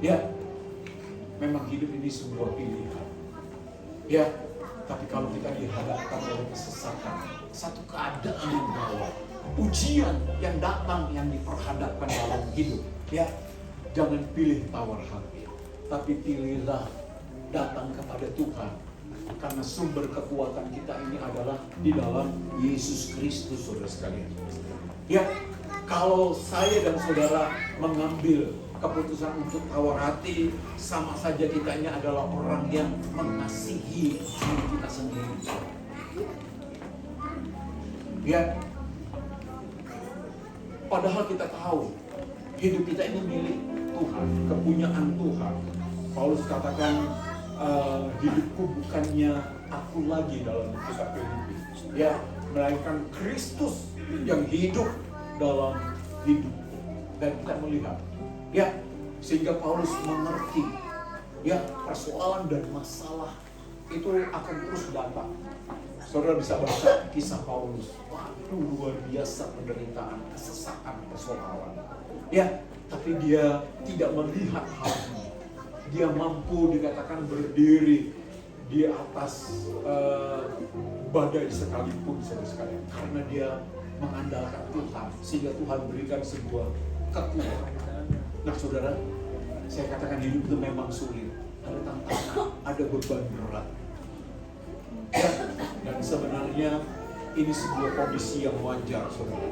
ya, memang hidup ini sebuah pilihan. Ya, tapi kalau kita dihadapkan oleh kesesakan, satu keadaan yang bawah, ujian yang datang, yang diperhadapkan dalam hidup, ya, jangan pilih tawar hati, tapi pilihlah datang kepada Tuhan. Karena sumber kekuatan kita ini adalah di dalam Yesus Kristus, saudara sekalian. Ya, kalau saya dan saudara mengambil keputusan untuk tawar hati, sama saja kita ini adalah orang yang mengasihi diri kita sendiri. Ya, padahal kita tahu hidup kita ini milik Tuhan, kepunyaan Tuhan. Paulus katakan, hidupku bukannya aku lagi dalam kitab Filipi, ya, melainkan Kristus yang hidup dalam hidupku. Dan kita melihat, ya, sehingga Paulus mengerti, ya, persoalan dan masalah itu akan terus datang. Saudara bisa baca kisah Paulus, waduh, luar biasa penderitaan, kesesakan, persoalan. Ya, tapi dia tidak melihat hal ini. Dia mampu dikatakan berdiri di atas badai sekalipun, saudara sekalian, karena dia mengandalkan Tuhan, sehingga Tuhan berikan sebuah kekuatan. Nah, saudara, saya katakan hidup itu memang sulit, ada tantangan, ada beban berat. Ya, dan sebenarnya ini sebuah kondisi yang wajar, saudara,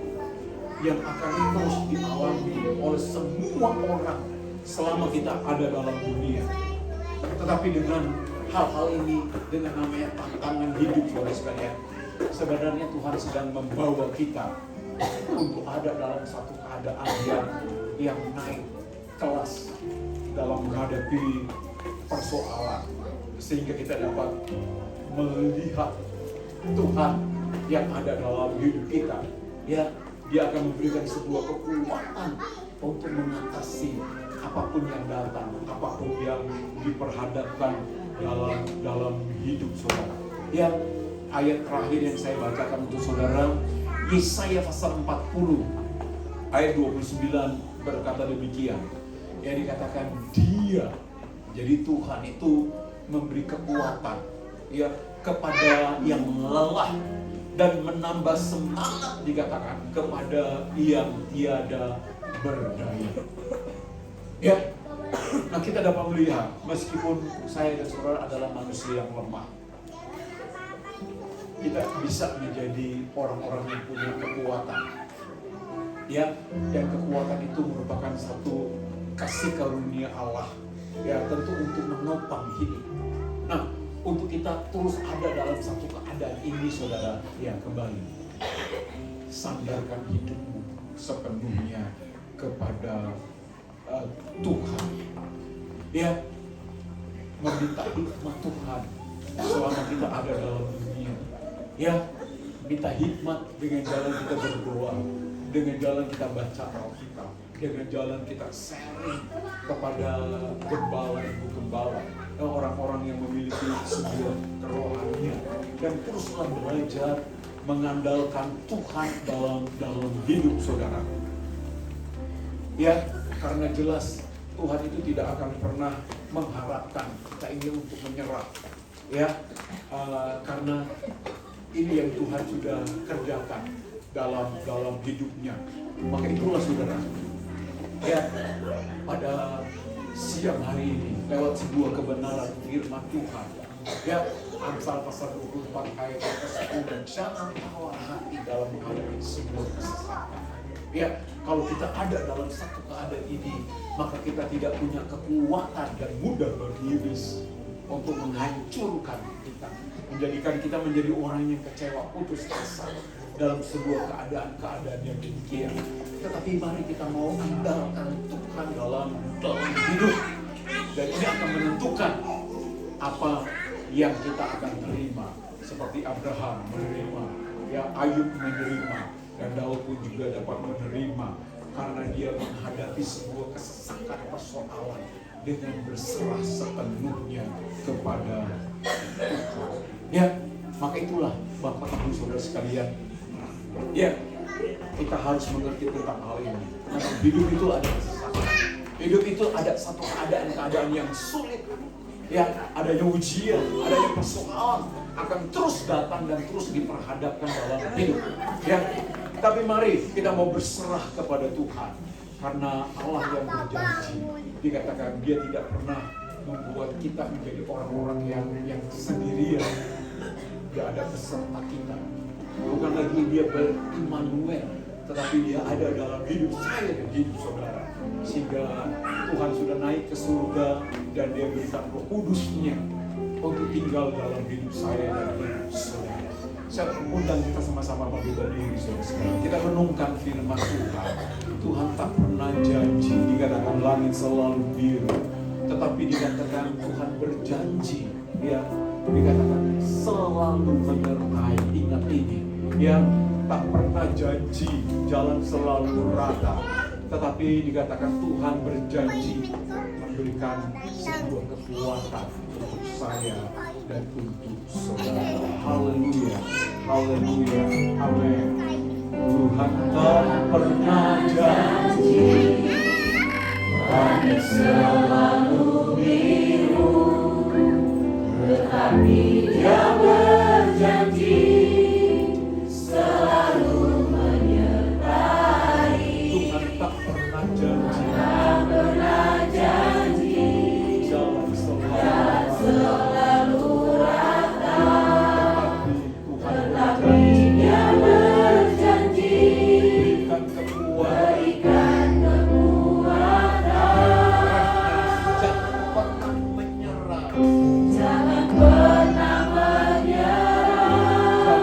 yang akan terus dialami oleh semua orang selama kita ada dalam dunia. Tetapi dengan hal-hal ini, dengan namanya tantangan hidup, saudara sekalian, sebenarnya Tuhan sedang membawa kita untuk ada dalam satu keadaan yang naik kelas dalam menghadapi persoalan, sehingga kita dapat melihat Tuhan yang ada dalam hidup kita. Ya, Dia akan memberikan sebuah kekuatan untuk mengatasi apapun yang datang, apapun yang diperhadapkan dalam hidup saudara. Ya, ayat terakhir yang saya bacakan untuk saudara, Yesaya pasal 40 ayat 29 berkata demikian. Ya, dikatakan Dia, jadi Tuhan itu memberi kekuatan, ya, kepada yang lelah dan menambah semangat, dikatakan, kepada yang tiada berdaya. Ya, Nah, kita dapat melihat meskipun saya dan saudara adalah manusia yang lemah, kita bisa menjadi orang-orang yang punya kekuatan. Ya, dan kekuatan itu merupakan satu kasih karunia Allah. Ya, tentu untuk menopang hidup. Nah, untuk kita terus ada dalam satu keadaan ini, saudara, ya kembali sandarkan hidupmu sepenuhnya kepada Tuhan. Ya, meminta hikmat Tuhan selama kita ada dalam dunia. Ya, minta hikmat dengan jalan kita berdoa, dengan jalan kita baca Alkitab, dengan jalan kita sharing kepada gembala, ibu gembala, orang-orang yang memiliki sebuah kerohanian, dan teruslah belajar mengandalkan Tuhan dalam hidup saudara. Ya, karena jelas Tuhan itu tidak akan pernah mengharapkan kita ini untuk menyerah. Ya, karena ini yang Tuhan sudah kerjakan dalam hidupnya. Maka itulah saudara. Ya, pada siang hari ini lewat sebuah kebenaran firman Tuhan. Ya, Amsal pasal 24 ayat ke-10, dan jangan tawar hati dalam menghadapi sebuah kesesakan. Ya, kalau kita ada dalam satu keadaan ini, maka kita tidak punya kekuatan dan mudah bagi iblis untuk menghancurkan kita, menjadikan kita menjadi orang yang kecewa, putus asa dalam sebuah keadaan yang demikian. Tetapi mari kita mau andalkan Tuhan dalam hidup, dan ini akan menentukan apa yang kita akan terima. Seperti Abraham menerima, ya Ayub menerima, dan Daud pun juga dapat menerima karena dia menghadapi sebuah kesesakan persoalan dengan berserah sepenuhnya kepada Tuhan. Ya, maka itulah Bapak Ibu Saudara sekalian. Ya, kita harus mengerti tentang hal ini. Karena hidup itu ada kesesakan. Hidup itu ada satu keadaan yang sulit. Ya, adanya ujian, adanya persoalan akan terus datang dan terus diperhadapkan dalam hidup. Ya, tapi mari kita mau berserah kepada Tuhan, karena Allah yang berjanji, dikatakan Dia tidak pernah membuat kita menjadi orang-orang yang sendirian. Dia ada beserta kita. Bukan lagi Dia ber-Immanuel, tetapi Dia ada dalam hidup saya dan hidup saudara. Sehingga Tuhan sudah naik ke surga dan Dia berikan Roh Kudus-Nya untuk tinggal dalam hidup saya dan hidup saudara. Saya undang kita sama-sama bangkit berdiri, saudara. Kita renungkan firman Tuhan. Tuhan tak pernah janji dikatakan langit selalu biru, tetapi dikatakan Tuhan berjanji, ya, dikatakan selalu menyertai. Ingat ini, ya, tak pernah janji jalan selalu rata, tetapi dikatakan Tuhan berjanji memberikan sebuah kekuatan untuk saya dan untuk saudara. Haleluya, haleluya, amin. Tuhan tak pernah janji langit selalu biru, tetapi Dia berjanji selalu menyertai. Tuhan tak pernah janji jalan selalu rata, tetapi Dia berjanji berikan kekuatan. Jangan pernah menyerah.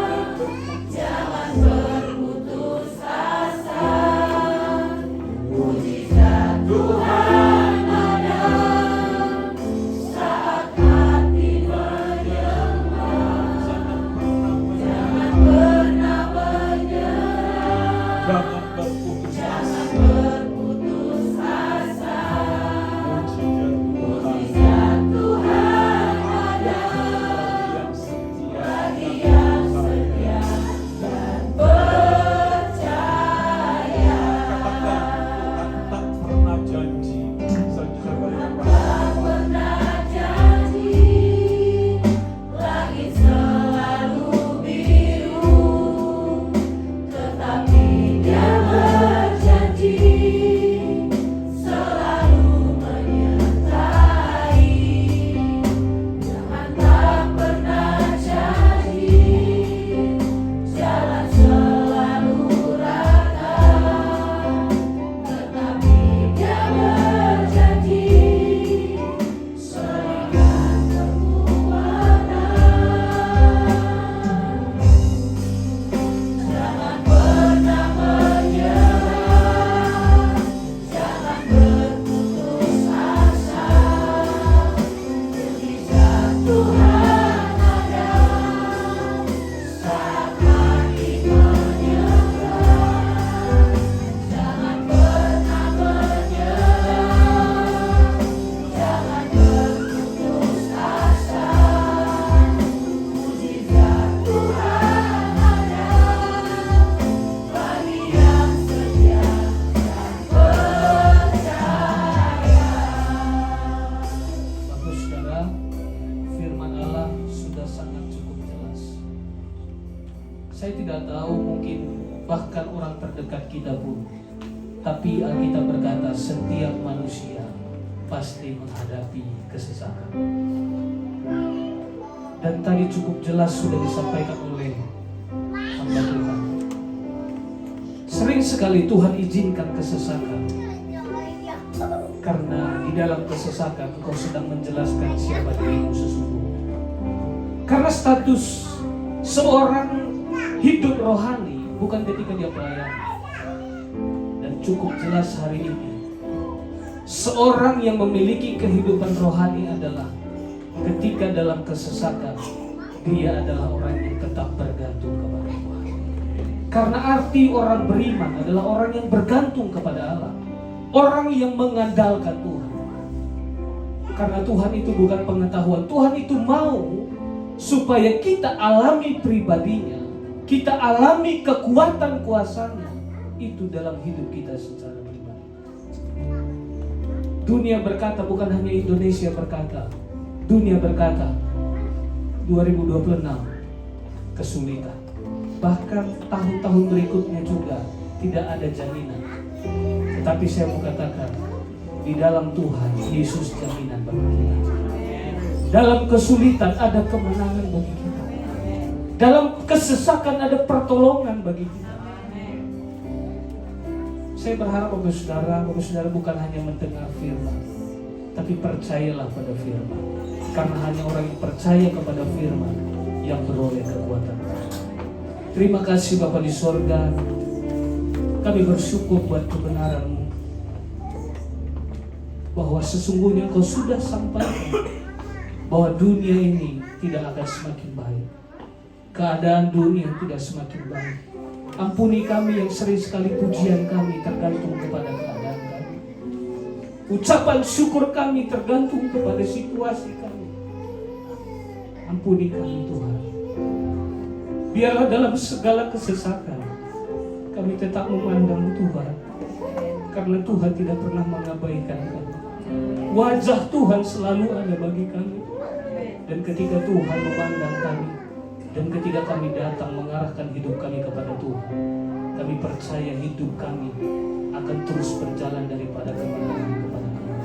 Saya tidak tahu, mungkin bahkan orang terdekat kita pun. Tapi Alkitab berkata setiap manusia pasti menghadapi kesesakan. Dan tadi cukup jelas sudah disampaikan oleh hamba Tuhan. Sering sekali Tuhan izinkan kesesakan, karena di dalam kesesakan engkau sedang menjelaskan siapa dirimu sesungguhnya. Karena status seorang hidup rohani bukan ketika dia pelayan. Dan cukup jelas hari ini, seorang yang memiliki kehidupan rohani adalah ketika dalam kesesakan, dia adalah orang yang tetap bergantung kepada Tuhan. Karena arti orang beriman adalah orang yang bergantung kepada Allah, orang yang mengandalkan Tuhan. Karena Tuhan itu bukan pengetahuan, Tuhan itu mau supaya kita alami pribadinya, kita alami kekuatan kuasanya itu dalam hidup kita secara pribadi. Dunia berkata, bukan hanya Indonesia berkata, dunia berkata 2026 kesulitan. Bahkan tahun-tahun berikutnya juga tidak ada jaminan. Tetapi saya mau katakan, di dalam Tuhan Yesus jaminan bagi kita. Dalam kesulitan ada kemenangan bagi kita. Dalam kesesakan ada pertolongan bagi kita. Saya berharap Bapak Saudara bukan hanya mendengar firman, tapi percayalah pada firman. Karena hanya orang yang percaya kepada firman yang beroleh kekuatan. Terima kasih Bapa di sorga. Kami bersyukur buat kebenaran-Mu, bahwa sesungguhnya Kau sudah sampaikan bahwa dunia ini tidak akan semakin baik. Keadaan dunia tidak semakin baik. Ampuni kami yang sering sekali pujian kami tergantung kepada keadaan kami. Ucapan syukur kami tergantung kepada situasi kami. Ampuni kami Tuhan. Biarlah dalam segala kesesakan kami tetap memandang Tuhan, karena Tuhan tidak pernah mengabaikan kami. Wajah Tuhan selalu ada bagi kami. Dan ketika Tuhan memandang kami, dan ketika kami datang mengarahkan hidup kami kepada Tuhan, kami percaya hidup kami akan terus berjalan daripada kemenangan kepada kami.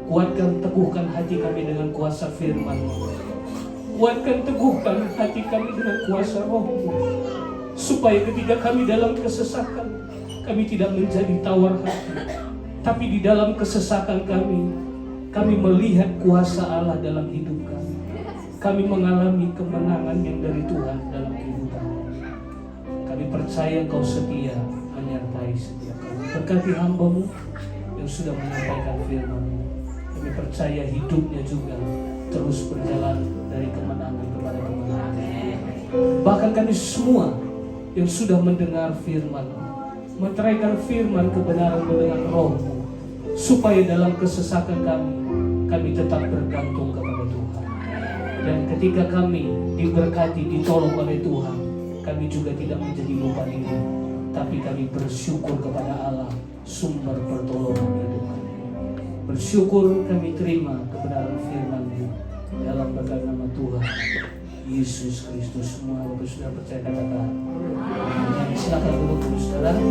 Kuatkan, teguhkan hati kami dengan kuasa firman-Mu. Kuatkan, teguhkan hati kami dengan kuasa Roh-Mu, supaya ketika kami dalam kesesakan, kami tidak menjadi tawar hati, tapi di dalam kesesakan kami melihat kuasa Allah dalam hidup kami. Kami mengalami kemenangan yang dari Tuhan dalam kehidupan kami. Kami percaya Engkau setia menyertai setiap kami. Berkati hamba-Mu yang sudah menyampaikan firman-Mu. Kami percaya hidupnya juga terus berjalan dari kemenangan kepada kemenangan. Bahkan kami semua yang sudah mendengar firman-Mu, meteraikan firman kebenaran dengan Roh-Mu, supaya dalam kesesakan kami tetap bergantung kepada Tuhan. Dan ketika kami diberkati, ditolong oleh Tuhan, kami juga tidak menjadi lupa diri, tapi kami bersyukur kepada Allah, sumber pertolongan hidup kami. Bersyukur kami terima kebenaran firman-Mu dalam berkat nama Tuhan Yesus Kristus. Semua Bapak sudah percaya katakan amin. Silakan duduk dulu saudara.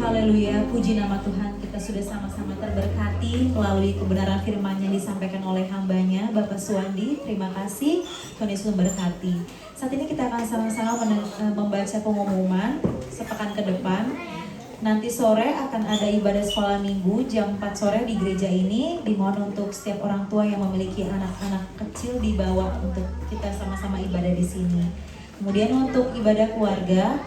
Haleluya, puji nama Tuhan. Kita sudah sama-sama terberkati melalui kebenaran firman yang disampaikan oleh hambanya Bapak Suwandi. Terima kasih, Tuhan Yesus memberkati. Saat ini kita akan sama-sama membaca pengumuman sepekan ke depan. Nanti sore akan ada ibadah sekolah minggu jam 4 sore di gereja ini. Dimohon untuk setiap orang tua yang memiliki anak-anak kecil dibawa untuk kita sama-sama ibadah di sini. Kemudian untuk ibadah keluarga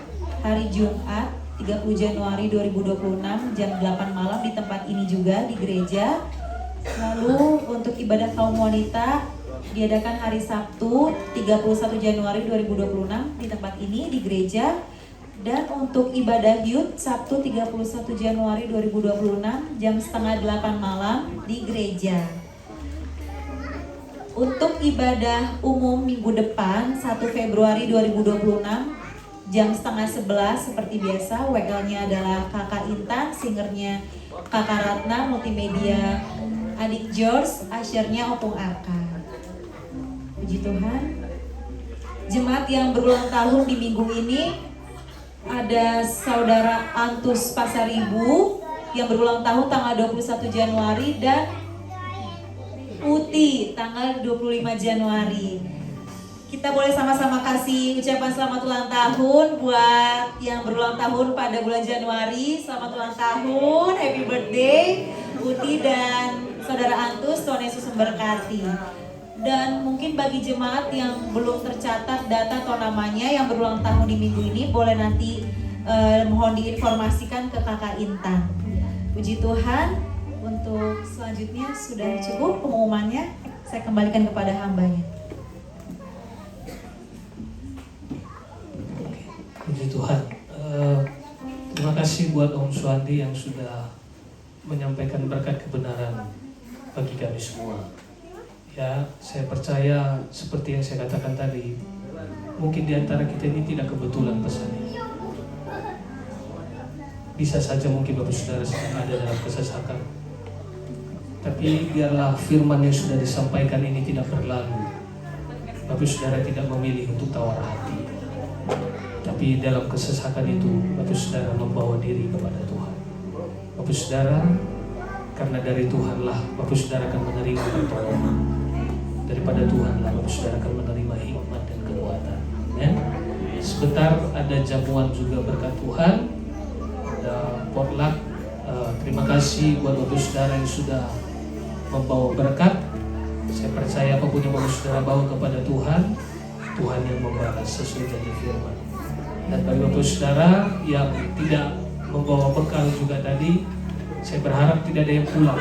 hari Jumat 30 Januari 2026 jam 8 malam di tempat ini juga di gereja. Lalu untuk ibadah kaum wanita diadakan hari Sabtu 31 Januari 2026 di tempat ini di gereja. Dan untuk ibadah youth Sabtu 31 Januari 2026 jam setengah 8 malam di gereja. Untuk ibadah umum minggu depan 1 Februari 2026 jam setengah 11 seperti biasa. WL-nya adalah Kakak Intan, singernya Kakak Ratna, multimedia adik George, asyarnya Opung Arka. Puji Tuhan. Jemaat yang berulang tahun di minggu ini ada Saudara Antus Pasaribu yang berulang tahun tanggal 21 Januari dan Uti tanggal 25 Januari. Kita boleh sama-sama kasih ucapan selamat ulang tahun buat yang berulang tahun pada bulan Januari. Selamat ulang tahun, happy birthday Uti dan Saudara Antus, Tuhan Yesus memberkati. Dan mungkin bagi jemaat yang belum tercatat data atau namanya yang berulang tahun di minggu ini, boleh nanti mohon diinformasikan ke Kakak Intan. Puji Tuhan, untuk selanjutnya sudah cukup pengumumannya. Saya kembalikan kepada hambanya. Puji Tuhan. Terima kasih buat Om Suandi yang sudah menyampaikan berkat kebenaran bagi kami semua. Ya, saya percaya seperti yang saya katakan tadi, mungkin di antara kita ini tidak kebetulan pesannya. Bisa saja mungkin Bapak Saudara sedang ada dalam kesesakan. Tapi biarlah firman yang sudah disampaikan ini tidak berlalu. Bapak Saudara tidak memilih untuk tawar hati. Tapi dalam kesesakan itu, Bapak Saudara membawa diri kepada Tuhan. Bapak Saudara, karena dari Tuhanlah Bapak Saudara akan menerima pertolongan. Daripada Tuhanlah Bapak Saudara akan menerima hikmat dan kekuatan. Ya? Sebentar ada jamuan juga berkat Tuhan. Ada potluck. Terima kasih buat Bapak Saudara yang sudah membawa berkat. Saya percaya apapun yang Bapak Saudara bawa kepada Tuhan, Tuhan yang membalas sesuai janji firman. Dan bagi Bapak Saudara yang tidak membawa bekal juga tadi, saya berharap tidak ada yang pulang,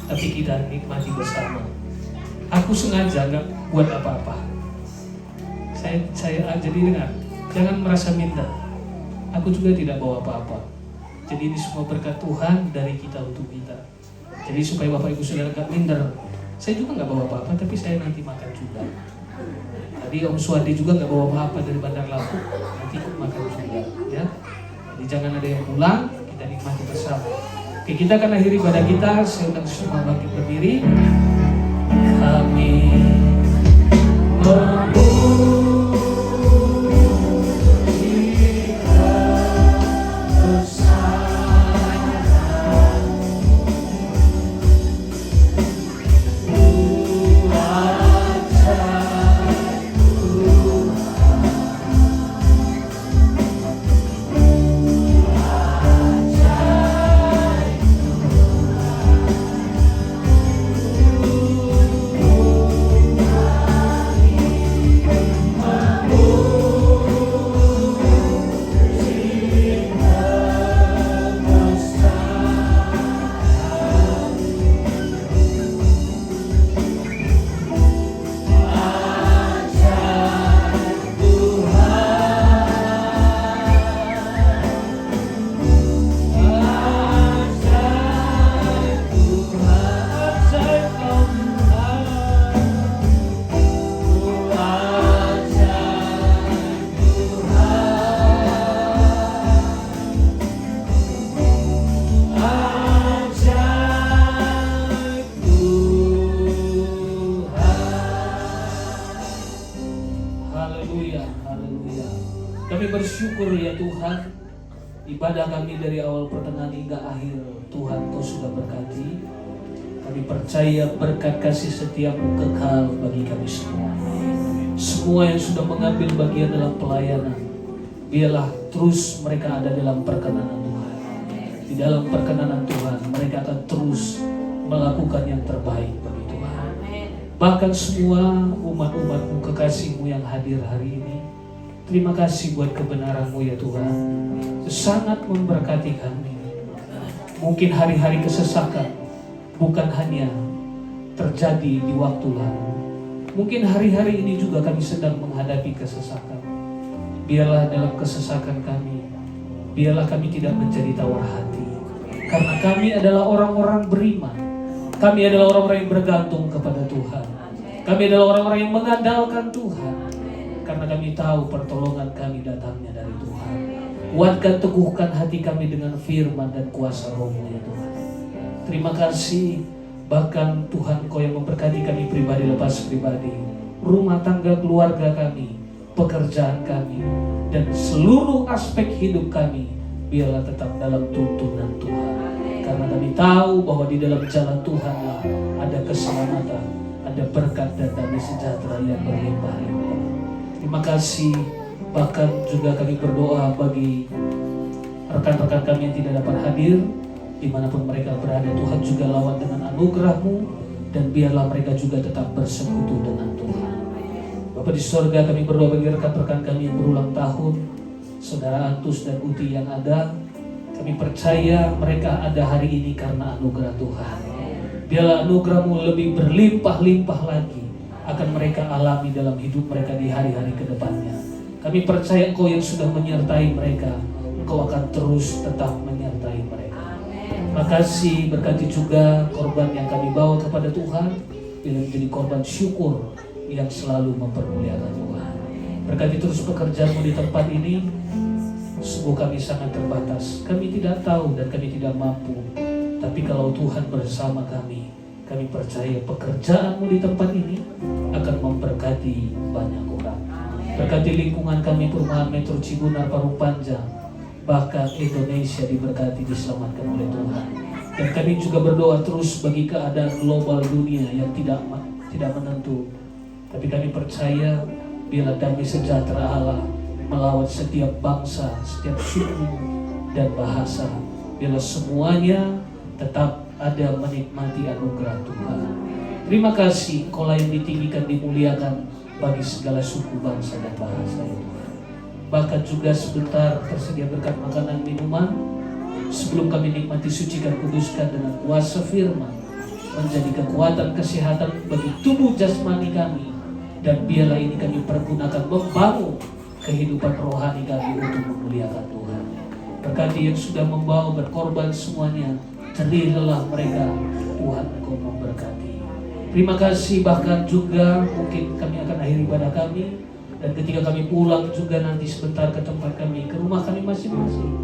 tapi kita nikmati bersama. Aku sengaja nggak buat apa-apa. Saya jadi dengar, jangan merasa minder. Aku juga tidak bawa apa-apa. Jadi ini semua berkat Tuhan dari kita untuk kita. Jadi supaya Bapak Ibu Saudara nggak minder. Saya juga nggak bawa apa-apa, tapi saya nanti makan juga. Tadi Om Suwadi juga nggak bawa apa-apa dari Bandar Lampung, nanti makan juga, ya. Jadi jangan ada yang pulang, kita nikmati bersama. Oke, kita akan akhiri ibadah kita. Saya undang semua bangkit berdiri. Kami bersyukur ya Tuhan, ibadah kami dari awal pertengahan hingga akhir Tuhan Kau sudah berkati. Kami percaya berkat kasih setiamu kekal bagi kami semua. Semua yang sudah mengambil bagian dalam pelayanan, biarlah terus mereka ada dalam perkenanan Tuhan. Di dalam perkenanan Tuhan, mereka akan terus melakukan yang terbaik bagi Tuhan. Bahkan semua umat-umatmu, kekasihmu yang hadir hari ini, terima kasih buat kebenaran-Mu ya Tuhan. Sangat memberkati kami. Mungkin hari-hari kesesakan bukan hanya terjadi di waktu lalu. Mungkin hari-hari ini juga kami sedang menghadapi kesesakan. Biarlah dalam kesesakan kami, biarlah kami tidak menjadi tawar hati. Karena kami adalah orang-orang beriman. Kami adalah orang-orang yang bergantung kepada Tuhan. Kami adalah orang-orang yang mengandalkan Tuhan. Karena kami tahu pertolongan kami datangnya dari Tuhan. Kuatkan, teguhkan hati kami dengan firman dan kuasa Roh-Mu ya Tuhan. Terima kasih Bahkan Tuhan Kau yang memberkati kami pribadi lepas pribadi, rumah tangga keluarga kami, pekerjaan kami, dan seluruh aspek hidup kami, biarlah tetap dalam tuntunan Tuhan. Karena kami tahu bahwa di dalam jalan Tuhanlah ada keselamatan, ada berkat dan damai sejahtera yang berlimpah-limpah. Terima kasih. Bahkan juga kami berdoa bagi rekan-rekan kami yang tidak dapat hadir, dimanapun mereka berada. Tuhan juga lawan dengan anugerah-Mu, dan biarlah mereka juga tetap bersekutu dengan Tuhan. Bapa di sorga, kami berdoa bagi rekan-rekan kami yang berulang tahun, Saudara Antus dan Uti yang ada. Kami percaya mereka ada hari ini karena anugerah Tuhan. Biarlah anugerah-Mu lebih berlimpah-limpah lagi akan mereka alami dalam hidup mereka di hari-hari ke depannya. Kami percaya Engkau yang sudah menyertai mereka, Engkau akan terus tetap menyertai mereka. Terima kasih, berkati juga korban yang kami bawa kepada Tuhan, bila menjadi korban syukur yang selalu mempermuliakan Tuhan. Berkati terus pekerjaan-Mu di tempat ini. Sungguh kami sangat terbatas, kami tidak tahu dan kami tidak mampu. Tapi kalau Tuhan bersama kami percaya pekerjaan-Mu di tempat ini akan memberkati banyak orang. Berkati lingkungan kami, Perumahan Metro Cibunar, Parung Panjang, bahkan Indonesia diberkati, diselamatkan oleh Tuhan. Dan kami juga berdoa terus bagi keadaan global dunia yang tidak menentu. Tapi kami percaya bila damai sejahtera Allah melawat setiap bangsa, setiap suku dan bahasa, bila semuanya tetap ada menikmati anugerah Tuhan. Terima kasih, Engkau yang ditinggikan, dimuliakan bagi segala suku, bangsa, dan bahasa itu. Bahkan juga sebentar tersedia berkat makanan minuman. Sebelum kami nikmati, sucikan, kuduskan dengan kuasa firman, menjadi kekuatan kesehatan bagi tubuh jasmani kami. Dan biarlah ini kami pergunakan membangun kehidupan rohani kami untuk memuliakan Tuhan. Berkati yang sudah membawa berkorban semuanya, terilah mereka, Tuhan Engkau memberkati. Terima kasih. Bahkan juga mungkin kami akan akhiri ibadah kami, dan ketika kami pulang juga nanti sebentar ke tempat kami, ke rumah kami masing-masing,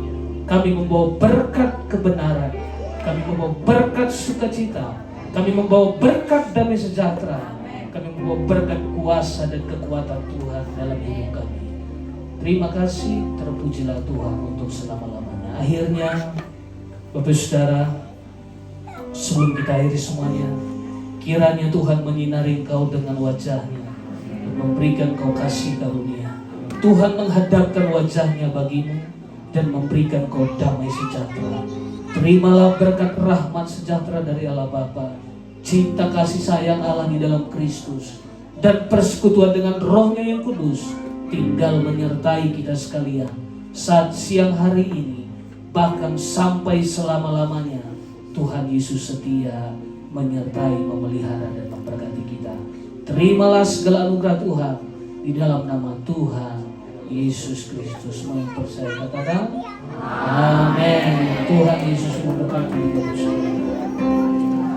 kami membawa berkat kebenaran, kami membawa berkat sukacita, kami membawa berkat damai sejahtera, kami membawa berkat kuasa dan kekuatan Tuhan dalam hidup kami. Terima kasih, terpujilah Tuhan untuk selama-lamanya. Akhirnya, Bapak Saudara, sebelum kita akhiri semuanya, kiranya Tuhan menyinari engkau dengan wajahnya dan memberikan engkau kasih karunia. Tuhan menghadapkan wajahnya bagimu dan memberikan engkau damai sejahtera. Terimalah berkat rahmat sejahtera dari Allah Bapa, cinta kasih sayang Allah di dalam Kristus, dan persekutuan dengan Roh-Nya yang kudus tinggal menyertai kita sekalian saat siang hari ini, bahkan sampai selama-lamanya. Tuhan Yesus setia menyertai, memelihara, dan memberkati kita. Terimalah segala anugerah Tuhan di dalam nama Tuhan Yesus Kristus. Mau yang percaya katakan amin. Tuhan Yesus memberkati.